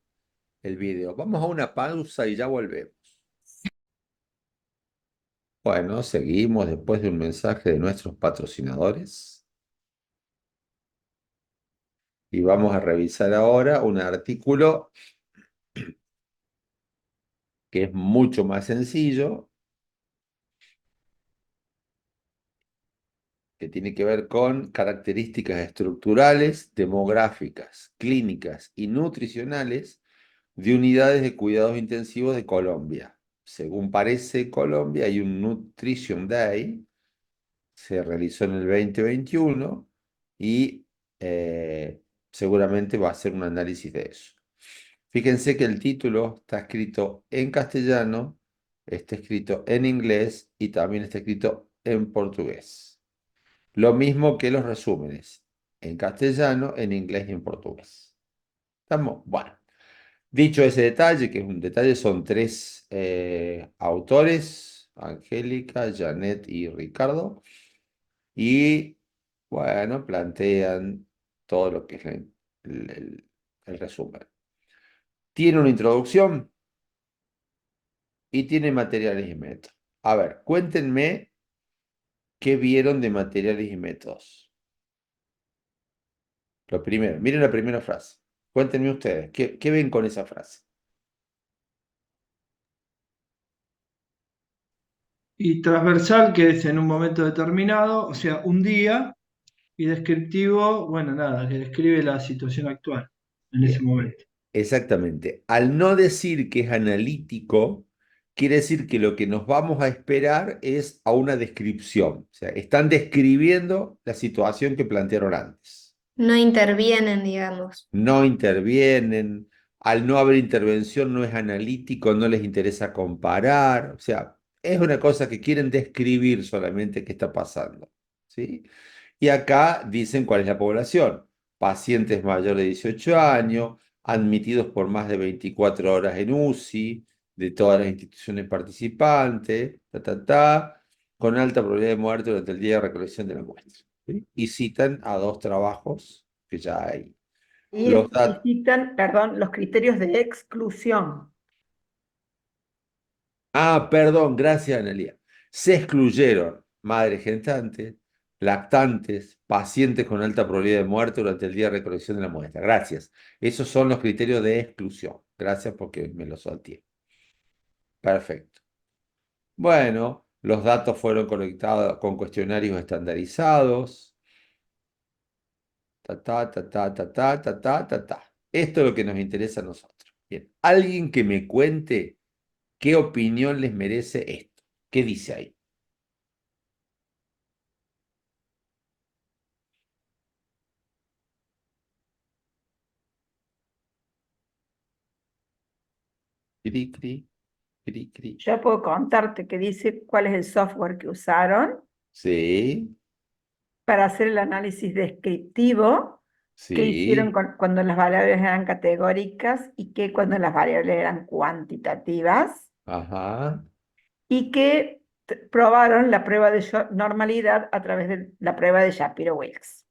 video. Vamos a una pausa y ya volvemos. Bueno, seguimos después de un mensaje de nuestros patrocinadores y vamos a revisar ahora un artículo que es mucho más sencillo, que tiene que ver con características estructurales, demográficas, clínicas y nutricionales de unidades de cuidados intensivos de Colombia. Según parece Colombia, hay un Nutrition Day, se realizó en el 2021 y seguramente va a hacer un análisis de eso. Fíjense que el título está escrito en castellano, está escrito en inglés y también está escrito en portugués. Lo mismo que los resúmenes, en castellano, en inglés y en portugués. ¿Estamos? Bueno, dicho ese detalle, que es un detalle, son tres autores, Angélica, Janet y Ricardo, y bueno, plantean todo lo que es el resumen. Tiene una introducción y tiene materiales y métodos. A ver, cuéntenme qué vieron de materiales y métodos. Lo primero, miren la primera frase. Cuéntenme ustedes, ¿qué ven con esa frase? Y transversal, que es en un momento determinado, o sea, un día, y descriptivo, bueno, nada, que describe la situación actual en ese Bien, momento. exactamente. Al no decir que es analítico, quiere decir que lo que nos vamos a esperar es a una descripción. O sea, están describiendo la situación que plantearon antes. No intervienen, digamos. No intervienen, al no haber intervención no es analítico, no les interesa comparar, o sea, es una cosa que quieren describir solamente qué está pasando, ¿sí? Y acá dicen cuál es la población, pacientes mayores de 18 años, admitidos por más de 24 horas en UCI, de todas las instituciones participantes, con alta probabilidad de muerte durante el día de recolección de la muestra, ¿sí? Y citan a dos trabajos que ya hay. y Los datos, citan, perdón, los criterios de exclusión. Ah, perdón, gracias, Analia. Se excluyeron madres gestantes, lactantes, pacientes con alta probabilidad de muerte durante el día de recolección de la muestra. Gracias. Esos son los criterios de exclusión. Gracias porque me los salteé. Perfecto. Bueno, los datos fueron conectados con cuestionarios estandarizados. Ta, ta, ta, ta, ta, ta, ta, ta, ta, ta. Esto es lo que nos interesa a nosotros. Bien, alguien que me cuente qué opinión les merece esto. ¿Qué dice ahí? Cri, cri, cri, cri. Yo puedo contarte que dice cuál es el software que usaron Sí, para hacer el análisis descriptivo que hicieron sí, cuando las variables eran categóricas y que cuando las variables eran cuantitativas ajá, y que probaron la prueba de normalidad a través de la prueba de Shapiro-Wilks.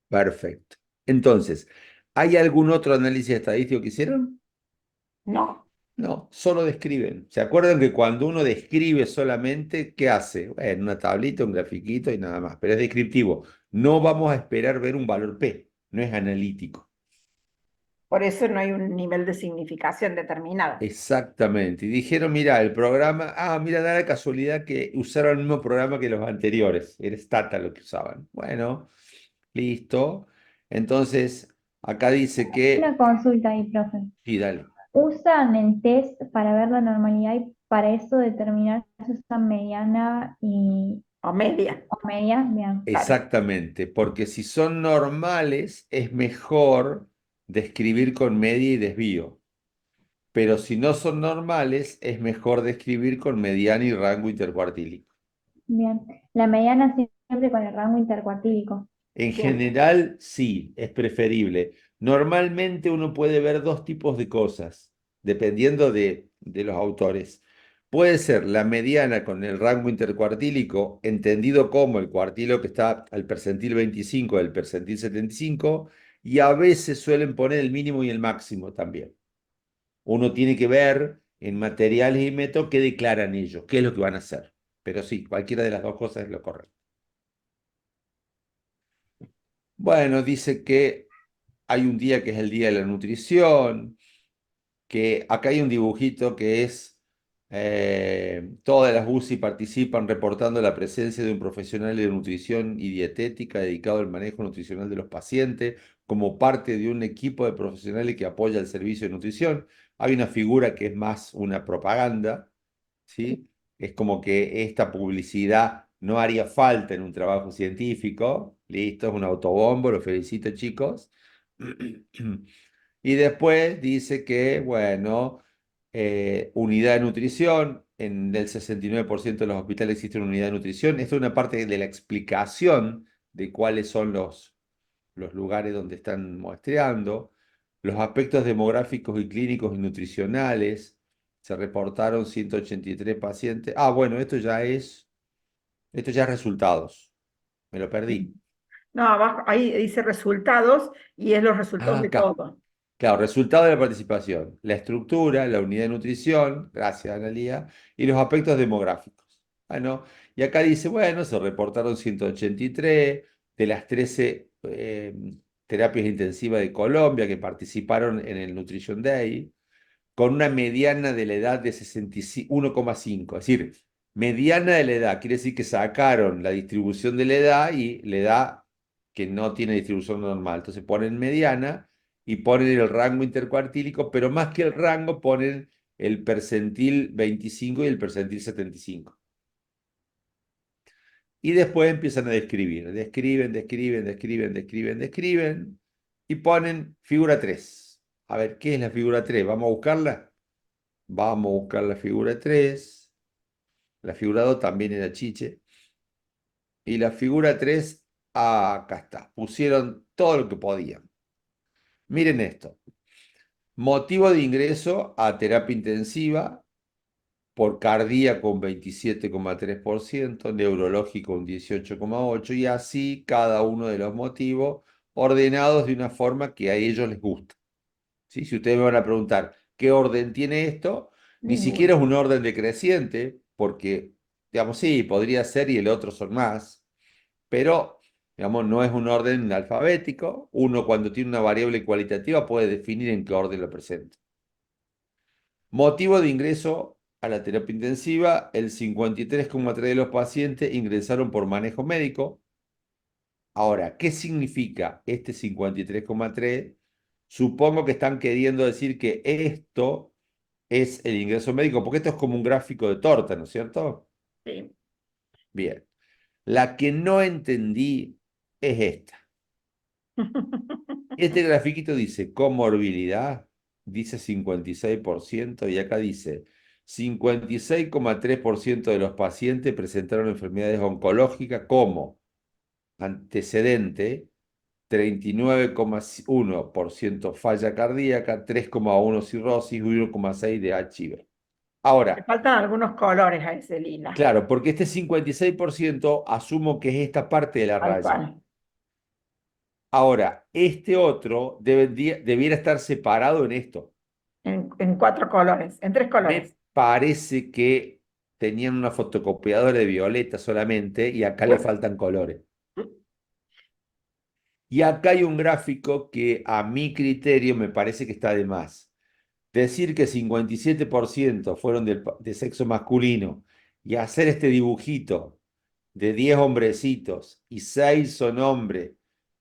perfecto. Entonces, ¿hay algún otro análisis estadístico que hicieron? No, No, solo describen. ¿Se acuerdan que cuando uno describe solamente, qué hace? Bueno, una tablita, un grafiquito y nada más, pero es descriptivo. No vamos a esperar ver un valor P, no es analítico. por eso no hay un nivel de significación determinado. Exactamente. Y dijeron, mira, el programa, mira, da la casualidad que usaron el mismo programa que los anteriores. Era Stata lo que usaban. Bueno, listo. Entonces, acá dice Una que, consulta ahí, profe. sí, dale. ¿Usan el test para ver la normalidad y para eso determinar si usan mediana O media, o media? Bien. claro. Exactamente, porque si son normales, es mejor describir con media y desvío. Pero si no son normales, es mejor describir con mediana y rango intercuartílico. Bien. La mediana siempre con el rango intercuartílico. En Siempre. general, sí, es preferible. Normalmente uno puede ver dos tipos de cosas, dependiendo de los autores. Puede ser la mediana con el rango intercuartílico, entendido como el cuartilo que está al percentil 25 del percentil 75, y a veces suelen poner el mínimo y el máximo también. Uno tiene que ver en materiales y métodos qué declaran ellos, qué es lo que van a hacer. Pero sí, cualquiera de las dos cosas es lo correcto. Bueno, dice que hay un día que es el día de la nutrición, que acá hay un dibujito que es todas las UCI participan reportando la presencia de un profesional de nutrición y dietética dedicado al manejo nutricional de los pacientes como parte de un equipo de profesionales que apoya el servicio de nutrición. Hay una figura que es más una propaganda, ¿sí? Es como que esta publicidad no haría falta en un trabajo científico. Listo, es un autobombo, lo felicito, chicos. Y después dice que, bueno, unidad de nutrición, en el 69% de los hospitales existe una unidad de nutrición. Esto es una parte de la explicación de cuáles son los lugares donde están muestreando. Los aspectos demográficos y clínicos y nutricionales, se reportaron 183 pacientes. Bueno, esto ya es resultados. Me lo perdí. No, abajo ahí dice resultados y es los resultados de Acá. todo. Claro, resultado de la participación, la estructura, la unidad de nutrición, gracias Analía, y los aspectos demográficos. Bueno, y acá dice, bueno, se reportaron 183 de las 13 terapias intensivas de Colombia que participaron en el Nutrition Day, con una mediana de la edad de 61,5. Es decir, mediana de la edad, quiere decir que sacaron la distribución de la edad y la edad que no tiene distribución normal. Entonces ponen mediana y ponen el rango intercuartílico, pero más que el rango ponen el percentil 25 y el percentil 75. Y después empiezan a describir. Describen y ponen figura 3. A ver, ¿qué es la figura 3? Vamos a buscarla. Vamos a buscar la figura 3. La figura 2 también era chiche. Y la figura 3, acá está. Pusieron todo lo que podían. Miren esto. Motivo de ingreso a terapia intensiva por cardíaco un 27,3%, neurológico un 18,8%, y así cada uno de los motivos ordenados de una forma que a ellos les gusta. ¿Sí? Si ustedes me van a preguntar qué orden tiene esto, Ni siquiera es Ninguno. un orden decreciente, porque, digamos, sí, podría ser y el otro son más, pero, digamos, no es un orden alfabético. Uno cuando tiene una variable cualitativa puede definir en qué orden lo presenta. Motivo de ingreso a la terapia intensiva, el 53,3% de los pacientes ingresaron por manejo médico. Ahora, ¿qué significa este 53,3? Supongo que están queriendo decir que esto es el ingreso médico, porque esto es como un gráfico de torta, ¿no es cierto? Sí. Bien. La que no entendí es esta. Este grafiquito dice comorbilidad, dice 56%, y acá dice 56,3% de los pacientes presentaron enfermedades oncológicas como antecedente, 39,1% falla cardíaca, 3,1% cirrosis, 1,6% de HIV. Le Ahora, faltan algunos colores a ese lila. claro, porque este 56% asumo que es esta parte de la Tal raya. cual. Ahora, este otro debiera estar separado en esto. En 4 colores, en 3 colores. Me parece que tenían una fotocopiadora de violeta solamente y acá le faltan colores. Y acá hay un gráfico que a mi criterio me parece que está de más. Decir que 57% fueron de sexo masculino y hacer este dibujito de 10 hombrecitos y 6 son hombres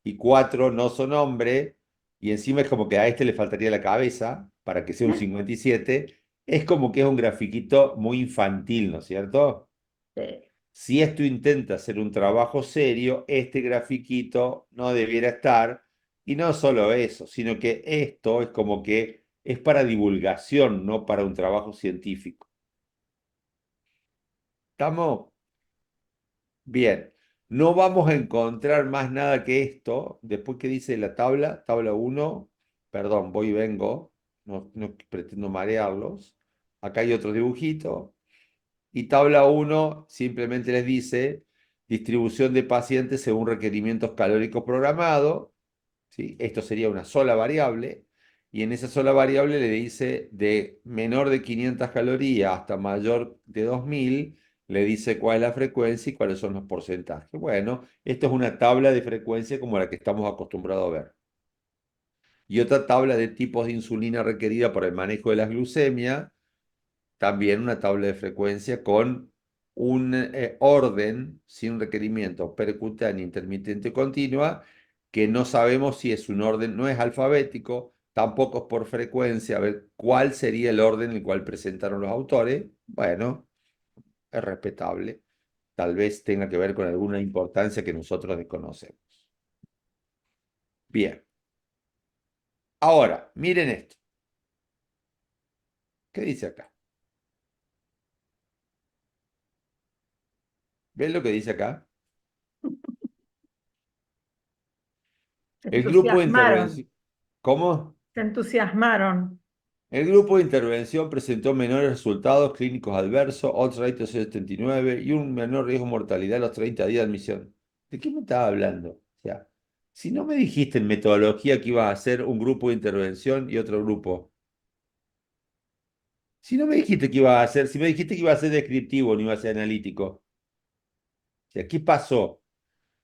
y 4 no son hombres, y encima es como que a este le faltaría la cabeza para que sea un 57, es como que es un grafiquito muy infantil, ¿no es cierto? Sí. Si esto intenta hacer un trabajo serio, este grafiquito no debiera estar, y no solo eso, sino que esto es como que es para divulgación, no para un trabajo científico. ¿Estamos? Bien, no vamos a encontrar más nada que esto. Después que dice la tabla 1, perdón, voy y vengo, no pretendo marearlos. Acá hay otro dibujito. Y tabla 1 simplemente les dice distribución de pacientes según requerimientos calóricos programados. ¿Sí? Esto sería una sola variable. Y en esa sola variable le dice de menor de 500 calorías hasta mayor de 2000, le dice cuál es la frecuencia y cuáles son los porcentajes. Bueno, esto es una tabla de frecuencia como la que estamos acostumbrados a ver. Y otra tabla de tipos de insulina requerida para el manejo de las glucemias, también una tabla de frecuencia con un orden sin requerimiento percutánea, intermitente o continua, que no sabemos si es un orden, no es alfabético, tampoco es por frecuencia, a ver cuál sería el orden en el cual presentaron los autores. Bueno, es respetable, tal vez tenga que ver con alguna importancia que nosotros desconocemos. Bien, ahora, miren esto. ¿Qué dice acá? ¿Ven lo que dice acá? Se El grupo de entusiasmaron. intervención. ¿Cómo? Se entusiasmaron. El grupo de intervención presentó menores resultados clínicos adversos, odds rate 79 y un menor riesgo de mortalidad a los 30 días de admisión. ¿De qué me estaba hablando? O sea, si no me dijiste en metodología que ibas a hacer un grupo de intervención y otro grupo. Si no me dijiste que ibas a hacer, si me dijiste que iba a ser descriptivo, no iba a ser analítico. O sea, ¿qué pasó?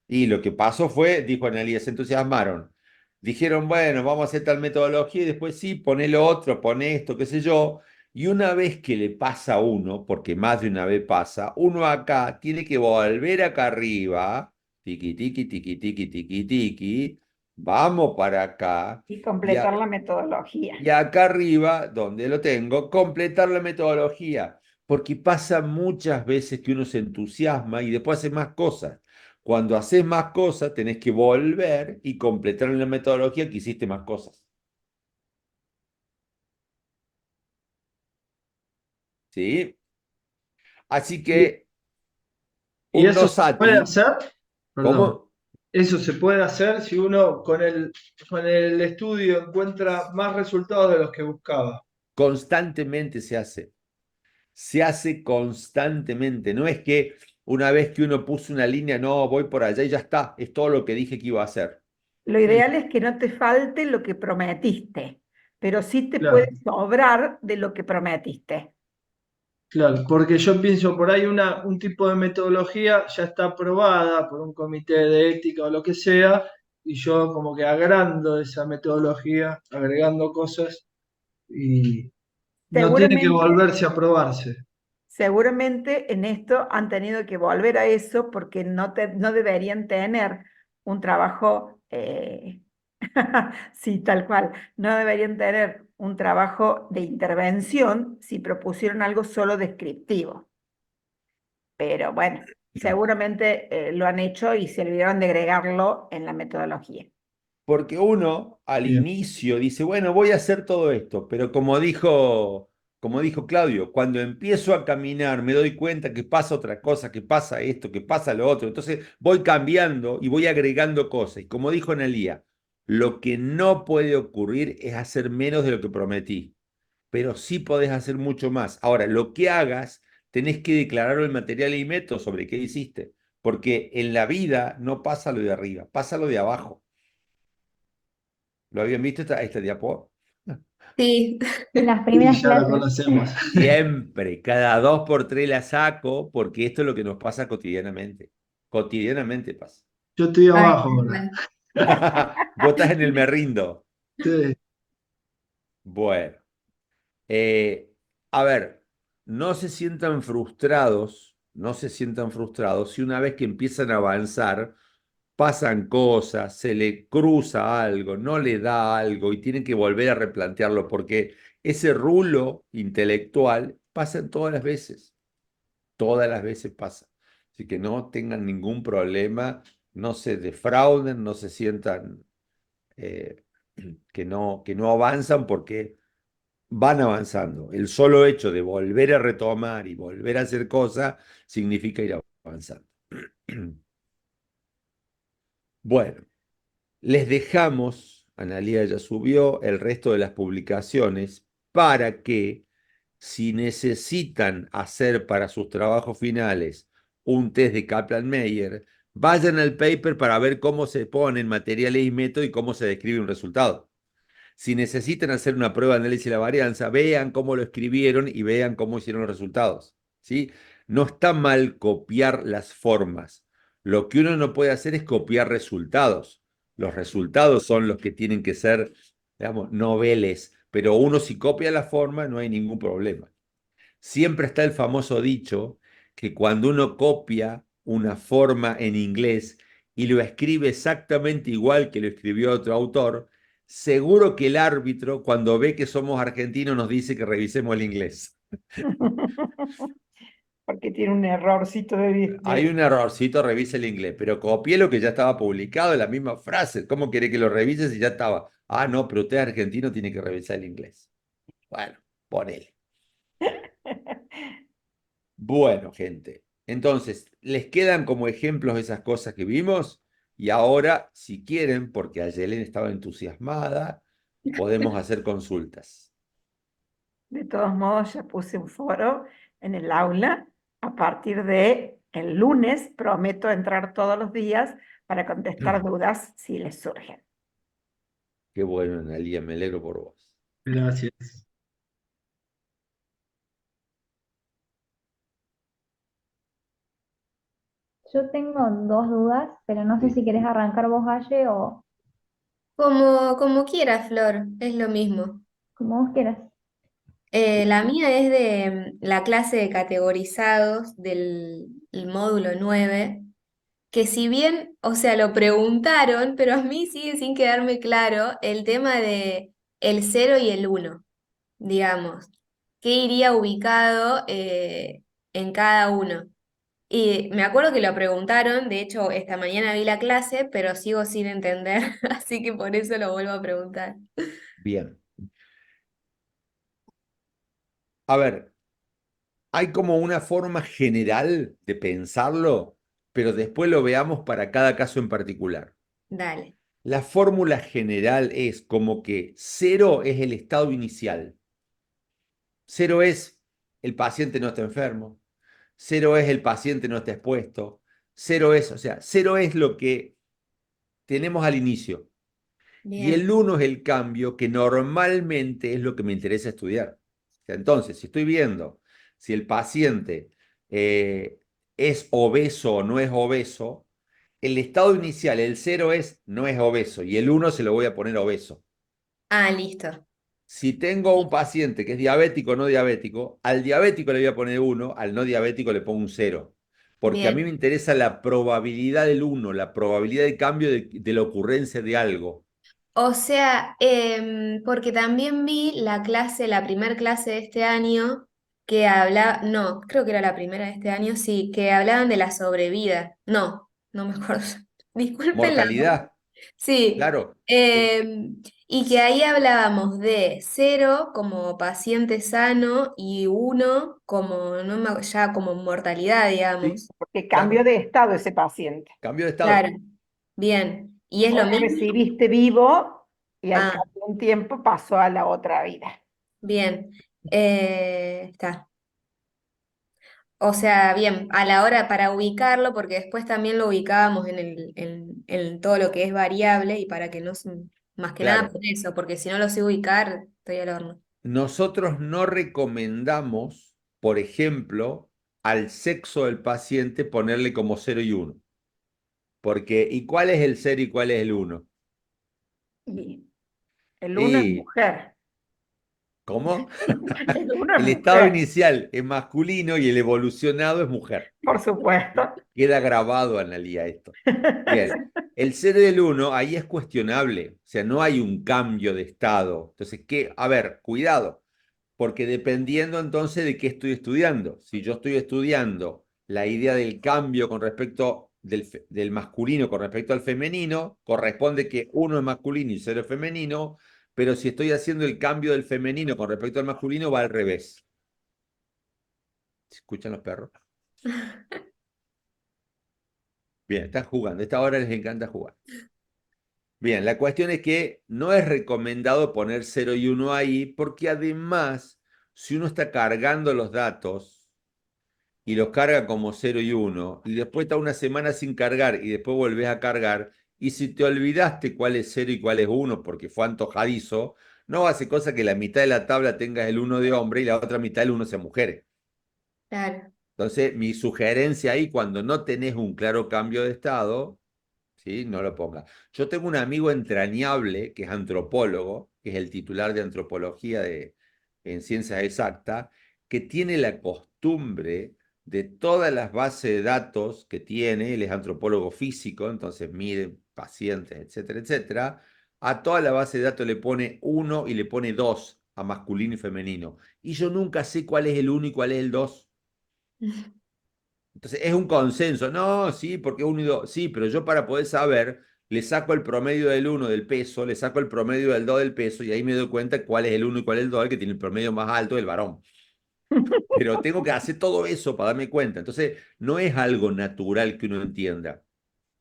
Y lo que pasó fue, dijo Analía, se entusiasmaron. Dijeron, bueno, vamos a hacer tal metodología y después sí, poné lo otro, poné esto, qué sé yo. Y una vez que le pasa a uno, porque más de una vez pasa, uno acá tiene que volver acá arriba, tiqui, tiqui, tiqui, tiqui, tiqui, tiqui, vamos para acá, Y y, completar la metodología. y acá arriba, donde lo tengo, completar la metodología, porque pasa muchas veces que uno se entusiasma y después hace más cosas. Cuando haces más cosas, tenés que volver y completar en la metodología que hiciste más cosas. ¿Sí? Así ¿Y, que y un eso se puede Nosati, hacer? Perdón. ¿cómo? Eso se puede hacer si uno con el estudio encuentra más resultados de los que buscaba. Constantemente se hace. Se hace constantemente. No es que una vez que uno puso una línea, no, voy por allá y ya está. Es todo lo que dije que iba a hacer. Lo ideal es que no te falte lo que prometiste, pero sí te puede Claro. sobrar de lo que prometiste. Claro, porque yo pienso por ahí un tipo de metodología ya está aprobada por un comité de ética o lo que sea, y yo como que agrando esa metodología, agregando cosas, y no tiene que Seguramente, volverse a probarse. seguramente en esto han tenido que volver a eso porque no deberían tener un trabajo, sí, tal cual, no deberían tener un trabajo de intervención si propusieron algo solo descriptivo. Pero bueno, seguramente lo han hecho y se olvidaron de agregarlo en la metodología. Porque uno al Bien. inicio dice, bueno, voy a hacer todo esto, pero como dijo Claudio, cuando empiezo a caminar me doy cuenta que pasa otra cosa, que pasa esto, que pasa lo otro. Entonces voy cambiando y voy agregando cosas. Y como dijo Analía, lo que no puede ocurrir es hacer menos de lo que prometí, pero sí podés hacer mucho más. Ahora, lo que hagas, tenés que declararlo en material y método sobre qué hiciste, porque en la vida no pasa lo de arriba, pasa lo de abajo. ¿Lo habían visto esta diapo? Sí, En las Sí, primeras ya la clases. conocemos. Siempre, cada 2 por 3 la saco porque esto es lo que nos pasa cotidianamente. Cotidianamente pasa. Yo estoy ay, abajo tal ahora. cual. Vos estás en el me rindo. Sí. Bueno, eh, a ver, no se sientan frustrados, no se sientan frustrados si una vez que empiezan a avanzar pasan cosas, se le cruza algo, no le da algo y tienen que volver a replantearlo porque ese rulo intelectual pasa todas las veces pasa. Así que no tengan ningún problema, no se defrauden, no se sientan eh, que no avanzan porque van avanzando. El solo hecho de volver a retomar y volver a hacer cosas significa ir avanzando. Bueno. Les dejamos, Analía ya subió el resto de las publicaciones para que si necesitan hacer para sus trabajos finales un test de Kaplan-Meier, vayan al paper para ver cómo se ponen materiales y método y cómo se describe un resultado. Si necesitan hacer una prueba de análisis de la varianza, vean cómo lo escribieron y vean cómo hicieron los resultados. ¿Sí? No está mal copiar las formas. Lo que uno no puede hacer es copiar resultados. Los resultados son los que tienen que ser, digamos, noveles, pero uno si copia la forma no hay ningún problema. Siempre está el famoso dicho que cuando uno copia una forma en inglés y lo escribe exactamente igual que lo escribió otro autor, seguro que el árbitro, cuando ve que somos argentinos, nos dice que revisemos el inglés. Porque tiene un errorcito Hay un errorcito, revise el inglés, pero copié lo que ya estaba publicado, la misma frase. ¿Cómo quiere que lo revise si ya estaba? Ah, no, pero usted es argentino, tiene que revisar el inglés. Bueno, ponele. Bueno, gente, entonces, les quedan como ejemplos esas cosas que vimos y ahora, si quieren, porque Ayelen estaba entusiasmada, podemos hacer consultas. De todos modos, ya puse un foro en el aula. A partir de el lunes prometo entrar todos los días para contestar dudas si les surgen. Qué bueno, Analia, me alegro por vos. Gracias. Yo tengo dos dudas, pero no sé Sí. si querés arrancar vos, Aye, o Como quieras, Flor, es lo mismo. como vos quieras. La mía es de la clase de categorizados del el módulo 9, que si bien, o sea, lo preguntaron, pero a mí sigue sin quedarme claro el tema de el 0 y el 1, digamos. ¿Qué iría ubicado en cada uno? Y me acuerdo que lo preguntaron, de hecho, esta mañana vi la clase, pero sigo sin entender, así que por eso lo vuelvo a preguntar. Bien. A ver, hay como una forma general de pensarlo, pero después lo veamos para cada caso en particular. Dale. La fórmula general es como que 0 es el estado inicial. 0 es el paciente no está enfermo. 0 es el paciente no está expuesto. 0 es, o sea, 0 es lo que tenemos al inicio. Y el Bien. 1 es el cambio que normalmente es lo que me interesa estudiar. O sea, entonces, si estoy viendo si el paciente es obeso o no es obeso, el estado inicial, el 0 es no es obeso y el 1 se lo voy a poner obeso. Ah, listo. Si tengo un paciente que es diabético o no diabético, al diabético le voy a poner 1, al no diabético le pongo un 0. Porque a mí me Bien. interesa la probabilidad del 1, la probabilidad de cambio de la ocurrencia de algo. O sea, porque también vi la clase, la primer clase de este año, que habla, no, creo que era la primera de este año, sí, que hablaban de la sobrevida. No, no me acuerdo. Disculpen la voz. Mortalidad, Sí, claro. y que ahí hablábamos de 0 como paciente sano y 1 como, no me- ya como mortalidad, Sí, digamos. Porque cambió claro. de estado ese paciente. Cambio de Claro, estado. bien. ¿Y es Vos lo lo mismo? recibiste vivo y al Ah, cabo de un tiempo pasó a la otra vida. bien. Está. O sea, bien, a la hora para ubicarlo, porque después también lo ubicábamos en todo lo que es variable y para que no, más que nada Claro. por eso, porque si no lo sé ubicar, estoy al horno. Nosotros no recomendamos, por ejemplo, al sexo del paciente ponerle como 0 y 1. Porque, ¿y cuál es el 0 y cuál es el 1? Y el uno es Y, mujer. ¿cómo? El uno es El estado mujer, inicial es masculino y el evolucionado es mujer. por supuesto. Queda grabado, Analía, esto. Bien, el 0 y el 1 ahí es cuestionable, o sea, no hay un cambio de estado. Entonces, ¿qué? A ver, cuidado, porque dependiendo entonces de qué estoy estudiando. Si yo estoy estudiando la idea del cambio con respecto del masculino con respecto al femenino, corresponde que 1 es masculino y 0 es femenino, pero si estoy haciendo el cambio del femenino con respecto al masculino, va al revés. ¿Se escuchan los perros? Bien, están jugando. A esta hora les encanta jugar. Bien, la cuestión es que no es recomendado poner 0 y 1 ahí, porque además, si uno está cargando los datos y los carga como 0 y 1, y después está una semana sin cargar y después volvés a cargar, y si te olvidaste cuál es 0 y cuál es 1 porque fue antojadizo, no hace cosa que la mitad de la tabla tengas el 1 de hombre y la otra mitad el 1 sea mujer. Claro. Entonces, mi sugerencia ahí, cuando no tenés un claro cambio de estado, ¿sí? No lo ponga. Yo tengo un amigo entrañable que es antropólogo, que es el titular de antropología en ciencias exactas, que tiene la costumbre de todas las bases de datos que tiene, él es antropólogo físico, entonces mide pacientes, etcétera, etcétera, a toda la base de datos le pone 1 y le pone 2 a masculino y femenino. Y yo nunca sé cuál es el 1 y cuál es el 2. Entonces es un consenso. No, sí, porque 1 y 2. Sí, pero yo para poder saber, le saco el promedio del 1 del peso, le saco el promedio del 2 del peso y ahí me doy cuenta cuál es el 1 y cuál es el 2, el que tiene el promedio más alto del varón. Pero tengo que hacer todo eso para darme cuenta. Entonces no es algo natural que uno entienda.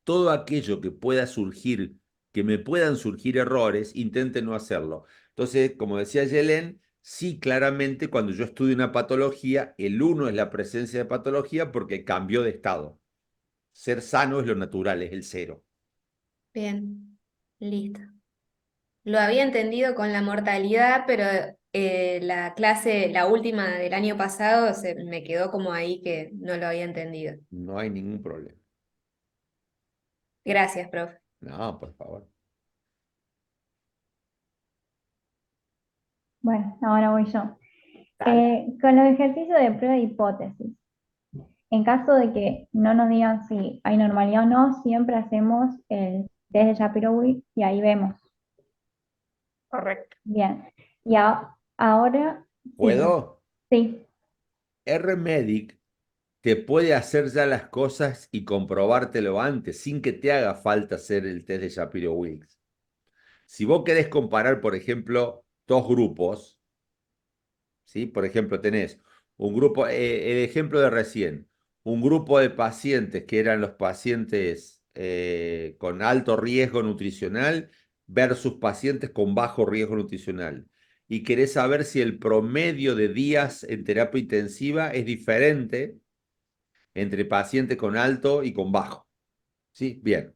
Todo aquello que pueda surgir, que me puedan surgir errores, intente no hacerlo. Entonces, como decía Yelén, sí, claramente cuando yo estudio una patología, el 1 es la presencia de patología porque cambió de estado. Ser sano es lo natural, es el 0. Bien, listo. Lo había entendido con la mortalidad, pero la clase, la última del año pasado, se me quedó como ahí que no lo había entendido. No hay ningún problema. Gracias, profe. No, por favor. Bueno, ahora voy yo. Dale. Con los ejercicios de prueba de hipótesis, en caso de que no nos digan si hay normalidad o no, siempre hacemos el test de Shapiro-Wilk y ahí vemos. Correcto. Bien. Y ahora, sí, ¿Puedo? sí. R-Medic te puede hacer ya las cosas y comprobártelo antes, sin que te haga falta hacer el test de Shapiro-Wilks. Si vos querés comparar, por ejemplo, dos grupos, ¿sí? Por ejemplo, tenés un grupo, el ejemplo de recién, un grupo de pacientes que eran los pacientes con alto riesgo nutricional versus pacientes con bajo riesgo nutricional. Y querés saber si el promedio de días en terapia intensiva es diferente entre pacientes con alto y con bajo. ¿Sí? Bien.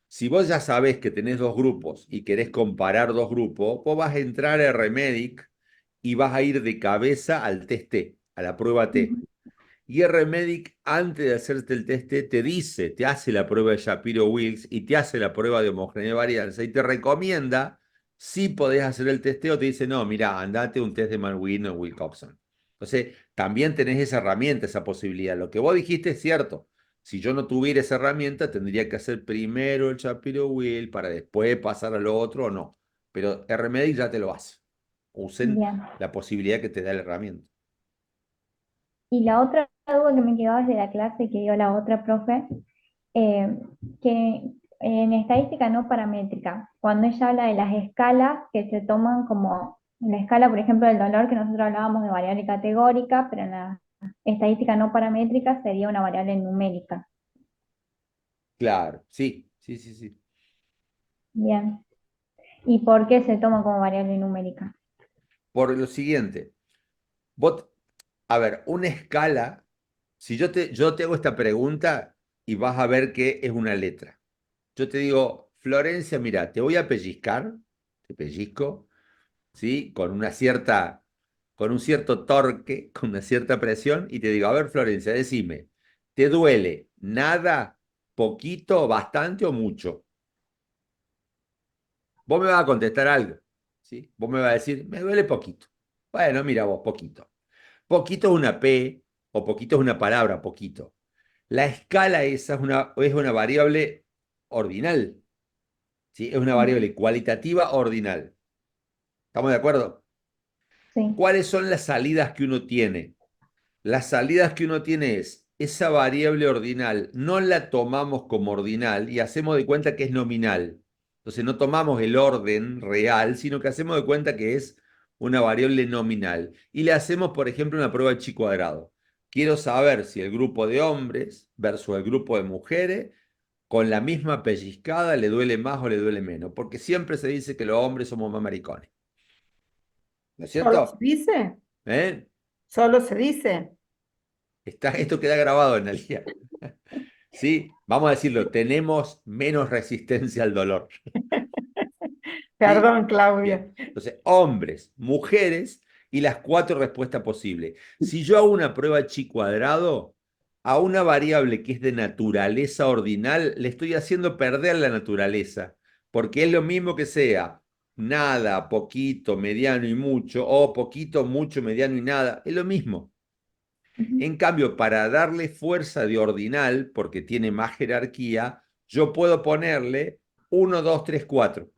Si vos ya sabés que tenés dos grupos y querés comparar dos grupos, vos vas a entrar a Remedic y vas a ir de cabeza al test T, a la prueba T. Ujú. Y RMedic, antes de hacerte el test T, te dice, te hace la prueba de Shapiro-Wilks y te hace la prueba de homogeneidad de varianza y te recomienda si podés hacer el testeo, te dice, no, mira, andate un test de Mann-Whitney o Wilcoxon. Entonces, también tenés esa herramienta, esa posibilidad. Lo que vos dijiste es cierto. Si yo no tuviera esa herramienta, tendría que hacer primero el Shapiro-Wilks para después pasar a lo otro o no. Pero RMedic ya te lo hace. Usen Bien. la posibilidad que te da la herramienta. Y la otra duda que me quedaba es de la clase que dio la otra profe, eh, que en estadística no paramétrica, cuando ella habla de las escalas que se toman como, en la escala, por ejemplo, del dolor, que nosotros hablábamos de variable categórica, pero en la estadística no paramétrica sería una variable numérica. Claro, sí, sí, sí, sí. Bien. ¿Y por qué se toma como variable numérica? Por lo siguiente, vos, a ver, una escala, si yo te hago esta pregunta y vas a ver que es una letra. Yo te digo, Florencia, mira, te voy a pellizcar, te pellizco, ¿sí? Con un cierto torque, con una cierta presión, y te digo, a ver, Florencia, decime, ¿te duele nada, poquito, bastante o mucho? Vos me vas a contestar algo, ¿sí? Vos me vas a decir, me duele poquito. Bueno, mira vos, poquito. Poquito es una P o poquito es una palabra, poquito. La escala esa es una variable ordinal, ¿sí? Es una variable cualitativa ordinal. ¿Estamos de acuerdo? Sí. ¿Cuáles son las salidas que uno tiene? Las salidas que uno tiene es esa variable ordinal, no la tomamos como ordinal y hacemos de cuenta que es nominal. Entonces no tomamos el orden real, sino que hacemos de cuenta que es una variable nominal. Y le hacemos, por ejemplo, una prueba de chi cuadrado. Quiero saber si el grupo de hombres versus el grupo de mujeres, con la misma pellizcada, le duele más o le duele menos. Porque siempre se dice que los hombres somos más maricones. ¿No es ¿Solo se cierto? dice? ¿Eh? ¿Solo se dice? Esto queda grabado en el día. ¿Sí? Vamos a decirlo, tenemos menos resistencia al dolor. ¿Sí? Perdón, Claudia. Bien. Entonces, hombres, mujeres y las 4 respuestas posibles. Si yo hago una prueba chi cuadrado, a una variable que es de naturaleza ordinal, le estoy haciendo perder la naturaleza, porque es lo mismo que sea nada, poquito, mediano y mucho, o poquito, mucho, mediano y nada, es lo mismo. Ujú. En cambio, para darle fuerza de ordinal, porque tiene más jerarquía, yo puedo ponerle 1, 2, 3, 4.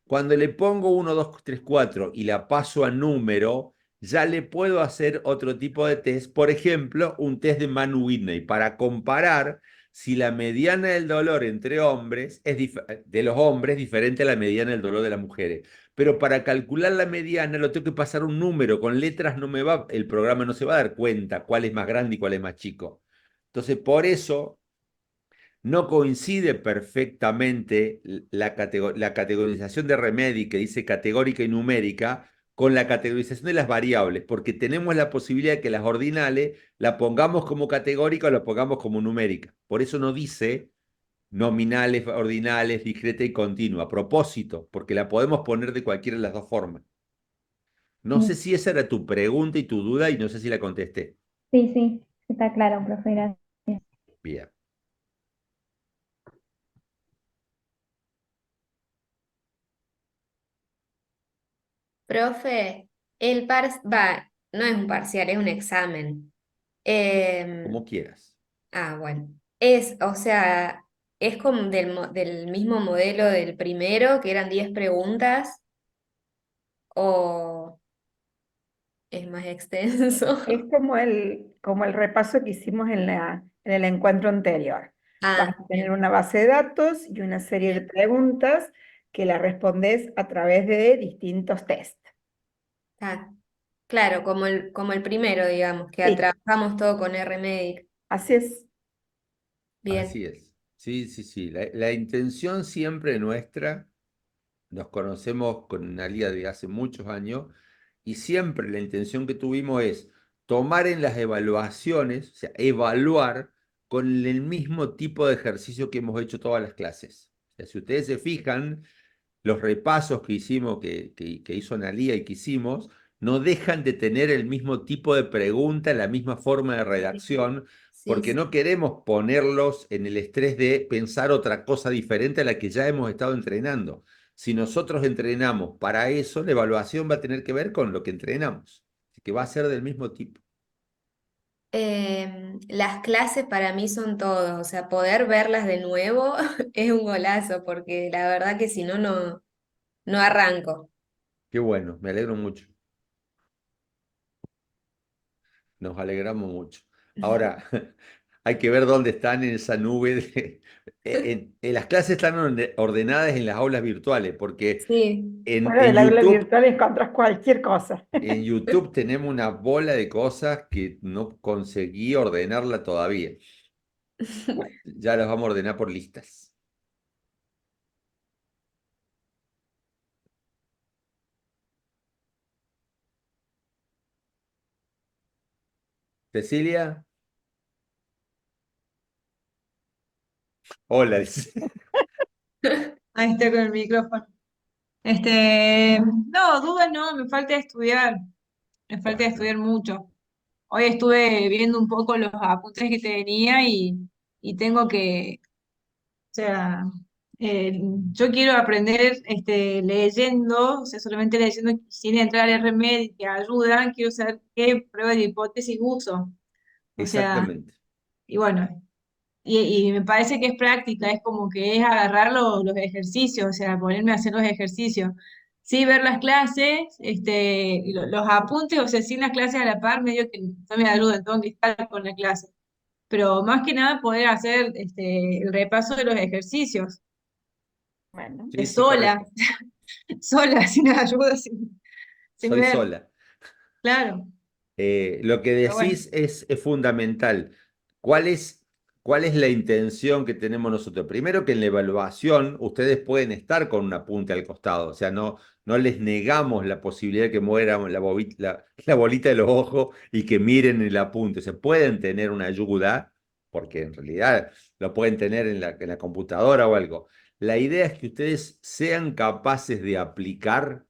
Cuando le pongo 1, 2, 3, 4 y la paso a número, ya le puedo hacer otro tipo de test. Por ejemplo, un test de Mann-Whitney para comparar si la mediana del dolor entre hombres de los hombres es diferente a la mediana del dolor de las mujeres. Pero para calcular la mediana lo tengo que pasar un número. Con letras no me va, el programa no se va a dar cuenta cuál es más grande y cuál es más chico. Entonces, por eso no coincide perfectamente la categorización de Remedi, que dice categórica y numérica, con la categorización de las variables, porque tenemos la posibilidad de que las ordinales la pongamos como categórica o la pongamos como numérica. Por eso no dice nominales, ordinales, discreta y continua, a propósito, porque la podemos poner de cualquiera de las dos formas. No sé Sí, si esa era tu pregunta y tu duda y no sé si la contesté. sí, sí, está claro, profe, gracias. Bien. Profe, no es un parcial, es un examen. Como quieras. Bueno. O sea, es como del mismo modelo del primero, que eran 10 preguntas, o es más extenso. Es como el repaso que hicimos en el encuentro anterior. Vas a tener Bien. una base de datos y una serie de preguntas que las respondes a través de distintos test. Ah, claro, como el primero, digamos, que Sí, trabajamos todo con RMedic. así es. Así Bien. es. Sí, sí, sí. La intención siempre nuestra, nos conocemos con Nalia de hace muchos años, y siempre la intención que tuvimos es tomar en las evaluaciones, o sea, evaluar con el mismo tipo de ejercicio que hemos hecho todas las clases. O sea, si ustedes se fijan, los repasos que hicimos, que hizo Analía y que hicimos, no dejan de tener el mismo tipo de pregunta, la misma forma de redacción, Sí, porque sí. no queremos ponerlos en el estrés de pensar otra cosa diferente a la que ya hemos estado entrenando. Si nosotros entrenamos para eso, la evaluación va a tener que ver con lo que entrenamos, así que va a ser del mismo tipo. Las clases para mí son todo, o sea, poder verlas de nuevo es un golazo, porque la verdad que si no, no arranco. Qué bueno, me alegro mucho. Nos alegramos mucho. Ahora, hay que ver dónde están en esa nube. Las clases están ordenadas en las aulas virtuales, porque Sí, en, Fuera en del aula YouTube, virtual encontrás cualquier cosa. en YouTube tenemos una bola de cosas que no conseguí ordenarla todavía. Ya las vamos a ordenar por listas. Cecilia, hola, dice. Ahí está con el micrófono. No, dudas no, me falta estudiar, me falta Bueno, estudiar mucho. Hoy estuve viendo un poco los apuntes que tenía y tengo que, o sea, yo quiero aprender leyendo, o sea, solamente leyendo sin entrar al RMED que ayuda, quiero saber qué pruebas de hipótesis uso. O sea, exactamente. y bueno, y me parece que es práctica, es como que es agarrar los ejercicios, o sea, ponerme a hacer los ejercicios. Sí, ver las clases, los apuntes, o sea, sin las clases a la par, medio que no me ayudan, tengo que estar con la clase. Pero más que nada poder hacer el repaso de los ejercicios, Bueno, Sí, sí, sola, correcto. sola, sin ayuda, sin Soy ver, sola. claro. Lo que Pero bueno, decís es fundamental. ¿Cuál es, cuál es la intención que tenemos nosotros? Primero que en la evaluación ustedes pueden estar con un apunte al costado, o sea, no les negamos la posibilidad de que mueran la bolita de los ojos y que miren el apunte. Se pueden tener una ayuda, porque en realidad lo pueden tener en la computadora o algo. La idea es que ustedes sean capaces de aplicar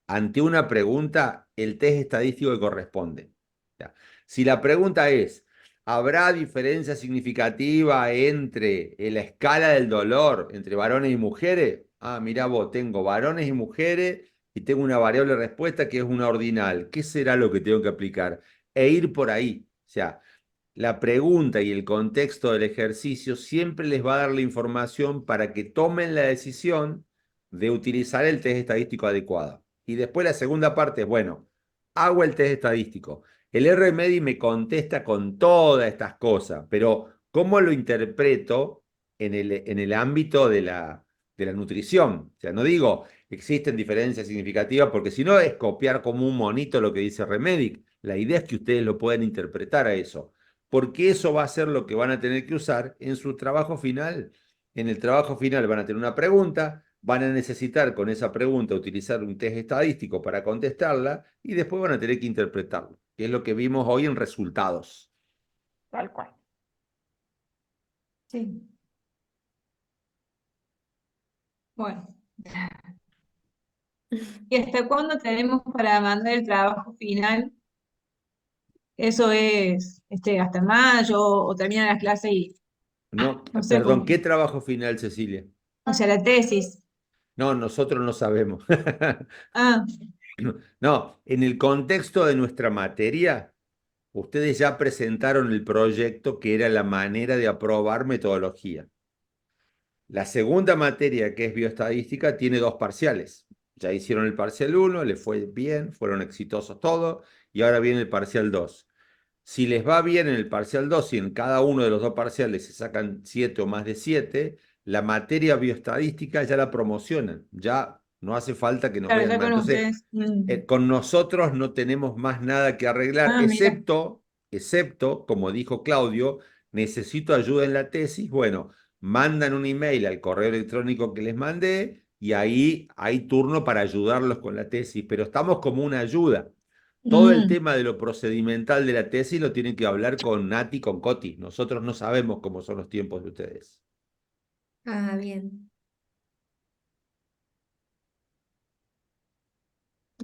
ante una pregunta el test estadístico que corresponde. Ya. Si la pregunta es, ¿habrá diferencia significativa entre la escala del dolor entre varones y mujeres? Ah, mirá vos, tengo varones y mujeres y tengo una variable respuesta que es una ordinal. ¿Qué será lo que tengo que aplicar? E ir por ahí. O sea, la pregunta y el contexto del ejercicio siempre les va a dar la información para que tomen la decisión de utilizar el test estadístico adecuado. Y después la segunda parte es, bueno, hago el test estadístico. El RMEDI me contesta con todas estas cosas, pero ¿cómo lo interpreto en el ámbito de la nutrición? O sea, no digo existen diferencias significativas, porque si no es copiar como un monito lo que dice Remedic. La idea es que ustedes lo puedan interpretar a eso, porque eso va a ser lo que van a tener que usar en su trabajo final. En el trabajo final van a tener una pregunta, van a necesitar con esa pregunta utilizar un test estadístico para contestarla y después van a tener que interpretarlo, que es lo que vimos hoy en resultados. tal cual. sí, bueno. ¿Y hasta cuándo tenemos para mandar el trabajo final? Eso es hasta mayo o terminan las clases y No, no sé perdón, cómo. ¿qué trabajo final, Cecilia? O sea, la tesis. No, nosotros no sabemos. Ah, No, en el contexto de nuestra materia, ustedes ya presentaron el proyecto que era la manera de aprobar metodología. La segunda materia, que es bioestadística, tiene dos parciales. Ya hicieron el parcial 1, les fue bien, fueron exitosos todos, y ahora viene el parcial 2. Si les va bien en el parcial 2 y en cada uno de los dos parciales se sacan 7 o más de 7, la materia bioestadística ya la promocionan, ya no hace falta que nos claro, vean ya más. con Entonces, ustedes. con nosotros no tenemos más nada que arreglar, Ah, mira. excepto, como dijo Claudio, necesito ayuda en la tesis. Bueno, mandan un email al correo electrónico que les mandé y ahí hay turno para ayudarlos con la tesis, pero estamos como una ayuda. Todo el Mm, tema de lo procedimental de la tesis lo tienen que hablar con Nati, con Coti. Nosotros no sabemos cómo son los tiempos de ustedes. Ah, bien.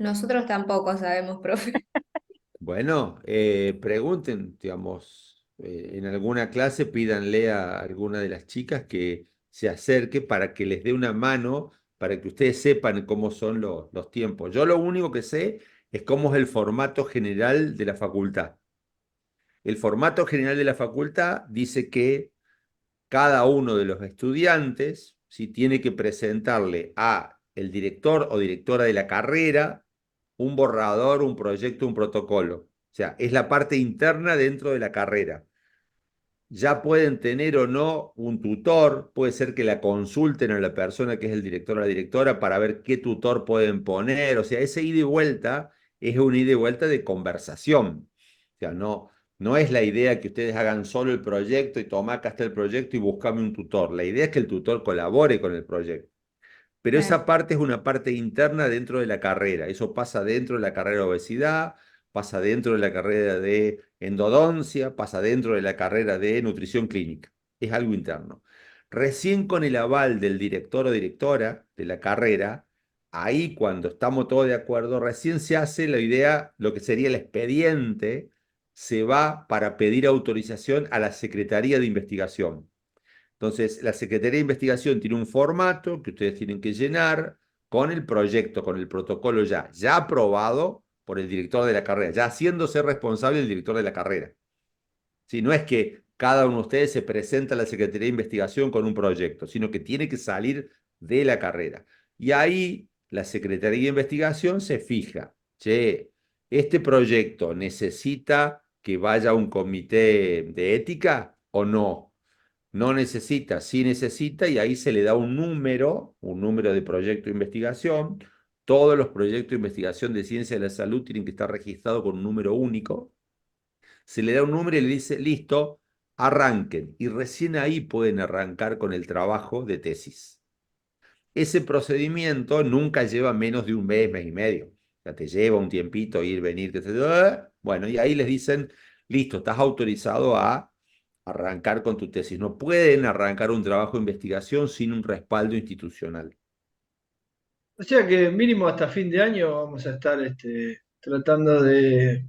Nosotros tampoco sabemos, profe. Bueno, pregunten, digamos, en alguna clase pídanle a alguna de las chicas que se acerque para que les dé una mano, para que ustedes sepan cómo son los tiempos. Yo lo único que sé es cómo es el formato general de la facultad. El formato general de la facultad dice que cada uno de los estudiantes, si tiene que presentarle a el director o directora de la carrera un borrador, un proyecto, un protocolo. O sea, es la parte interna dentro de la carrera. Ya pueden tener o no un tutor, puede ser que la consulten a la persona que es el director o la directora para ver qué tutor pueden poner. O sea, ese ida y vuelta es un ida y vuelta de conversación. O sea, no es la idea que ustedes hagan solo el proyecto y toma acá está el proyecto y buscame un tutor. La idea es que el tutor colabore con el proyecto. Pero esa parte es una parte interna dentro de la carrera. Eso pasa dentro de la carrera de obesidad, pasa dentro de la carrera de endodoncia, pasa dentro de la carrera de nutrición clínica. Es algo interno. Recién con el aval del director o directora de la carrera, ahí cuando estamos todos de acuerdo, recién se hace la idea, lo que sería el expediente, se va para pedir autorización a la Secretaría de Investigación. Entonces, la Secretaría de Investigación tiene un formato que ustedes tienen que llenar con el proyecto, con el protocolo ya aprobado por el director de la carrera, ya haciéndose responsable el director de la carrera. ¿Sí? No es que cada uno de ustedes se presenta a la Secretaría de Investigación con un proyecto, sino que tiene que salir de la carrera. Y ahí la Secretaría de Investigación se fija, che, este proyecto necesita que vaya a un comité de ética o no. No necesita, sí necesita, y ahí se le da un número de proyecto de investigación. Todos los proyectos de investigación de ciencia de la salud tienen que estar registrados con un número único. Se le da un número y le dice, listo, arranquen. Y recién ahí pueden arrancar con el trabajo de tesis. Ese procedimiento nunca lleva menos de un mes y medio. O sea, te lleva un tiempito ir, venir, qué sé yo. Bueno, y ahí les dicen, listo, estás autorizado a arrancar con tu tesis. No pueden arrancar un trabajo de investigación sin un respaldo institucional. O sea que mínimo hasta fin de año vamos a estar tratando de...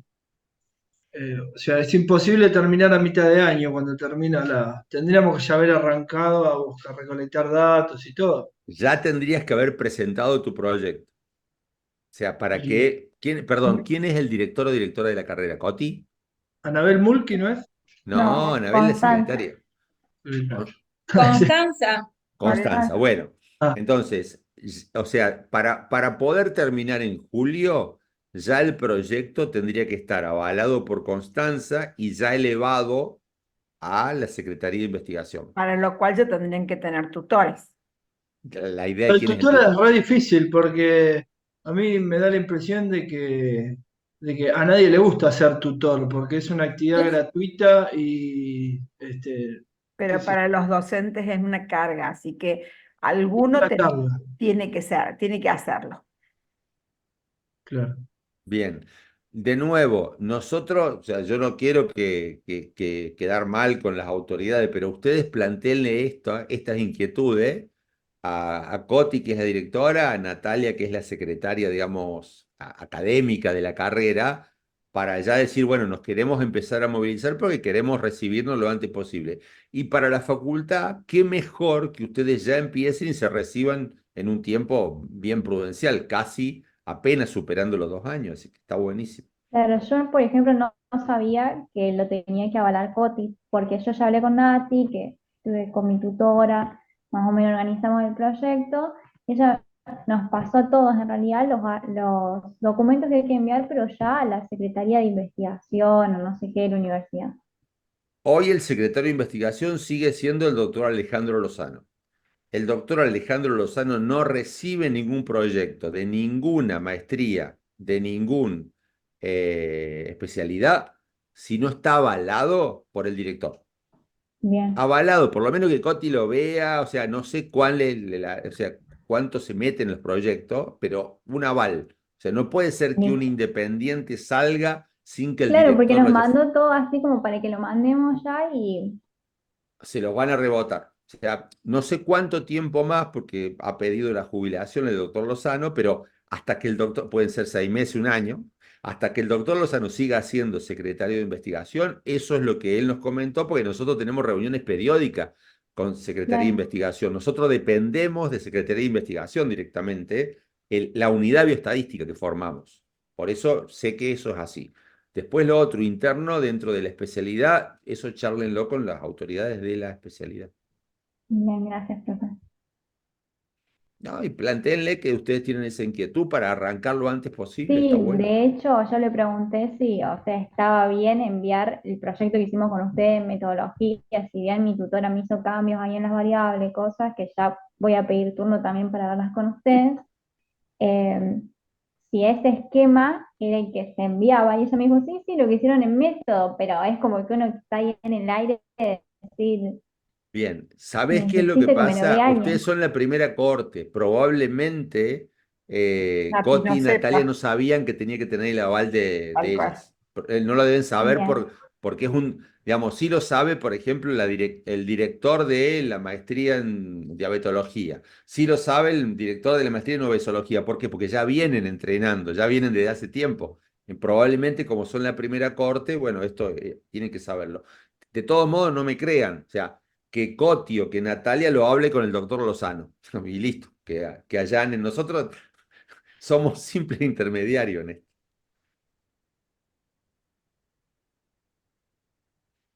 o sea, es imposible terminar a mitad de año cuando termina la... Tendríamos que ya haber arrancado a buscar, recolectar datos y todo. Ya tendrías que haber presentado tu proyecto. O sea, para Y que... Perdón, ¿quién es el director o directora de la carrera? ¿Coti? Anabel Mulki, ¿no es? No, No, Anabel es la Constanza. secretaria. Constanza, Constanza. Constanza. Bueno, Ah, entonces, o sea, para poder terminar en julio, ya el proyecto tendría que estar avalado por Constanza y ya elevado a la Secretaría de Investigación. Para lo cual ya tendrían que tener tutores. La idea de el quién es el tutor es tutor. re difícil porque a mí me da la impresión de que a nadie le gusta ser tutor porque es una actividad gratuita y qué Pero sé para yo, los docentes es una carga, así que alguno una carga, tiene que hacerlo. claro. Bien. De nuevo, nosotros, o sea, yo no quiero que quedar mal con las autoridades, pero ustedes planteenle estas inquietudes a Coti, que es la directora, a Natalia, que es la secretaria, digamos, académica de la carrera, para ya decir, bueno, nos queremos empezar a movilizar porque queremos recibirnos lo antes posible. Y para la facultad, qué mejor que ustedes ya empiecen y se reciban en un tiempo bien prudencial, casi apenas superando los 2 años, así que está buenísimo. Claro, yo, por ejemplo, no sabía que lo tenía que avalar Coti, porque yo ya hablé con Nati, que estuve con mi tutora, más o menos organizamos el proyecto, y ella nos pasó a todos en realidad los documentos que hay que enviar, pero ya a la Secretaría de Investigación o no sé qué de la universidad. Hoy el secretario de investigación sigue siendo el doctor Alejandro Lozano. El doctor Alejandro Lozano no recibe ningún proyecto de ninguna maestría, de ninguna especialidad, si no está avalado por el director. Bien, Avalado, por lo menos que Coti lo vea, o sea, no sé o sea, cuánto se mete en los proyectos, pero un aval. O sea, no puede ser que un bien. independiente salga sin que el Claro, porque director nos lo haya. mandó todo así como para que lo mandemos ya y Se los van a rebotar. O sea, no sé cuánto tiempo más, porque ha pedido la jubilación el doctor Lozano, pero hasta que el doctor, pueden ser 6 meses, un año, hasta que el doctor Lozano siga siendo secretario de investigación. Eso es lo que él nos comentó, porque nosotros tenemos reuniones periódicas con Secretaría de Claro. Investigación. Nosotros dependemos de Secretaría de Investigación directamente, la unidad bioestadística que formamos. Por eso sé que eso es así. Después lo otro, interno dentro de la especialidad, eso charlenlo con las autoridades de la especialidad. Bien, gracias, profe. No, y plantéenle que ustedes tienen esa inquietud para arrancar lo antes posible, está Sí, bueno. de hecho, yo le pregunté si, o sea, estaba bien enviar el proyecto que hicimos con ustedes, metodología, si bien mi tutora me hizo cambios ahí en las variables, cosas que ya voy a pedir turno también para verlas con ustedes. eh, si ese esquema era el que se enviaba, y ella me dijo, sí, sí, lo que hicieron en método, pero es como que uno está ahí en el aire de decir, Bien, ¿sabés qué es lo que necesito que me lo dé pasa? Ustedes alguien. son la primera corte. Probablemente Lápiz Coti no y Natalia sepa, no sabían que tenía que tener el aval de tal cual. ellas. No lo deben saber Bien, porque es un, digamos, sí lo sabe, por ejemplo, el director de la maestría en diabetología. Sí lo sabe el director de la maestría en obesología. ¿Por qué? Porque ya vienen entrenando, ya vienen desde hace tiempo. Y probablemente, como son la primera corte, bueno, esto tienen que saberlo. De todos modos, no me crean. O sea, que Coti o que Natalia lo hable con el doctor Lozano. Y listo, que allanen. Nosotros somos simples intermediarios en esto.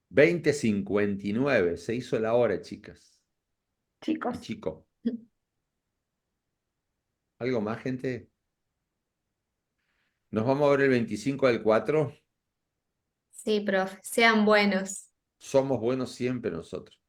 20:59, se hizo la hora, chicas y Chicos. chico. ¿Algo más, gente? Nos vamos a ver el 25/4. Sí, profe, sean buenos. Somos buenos siempre nosotros.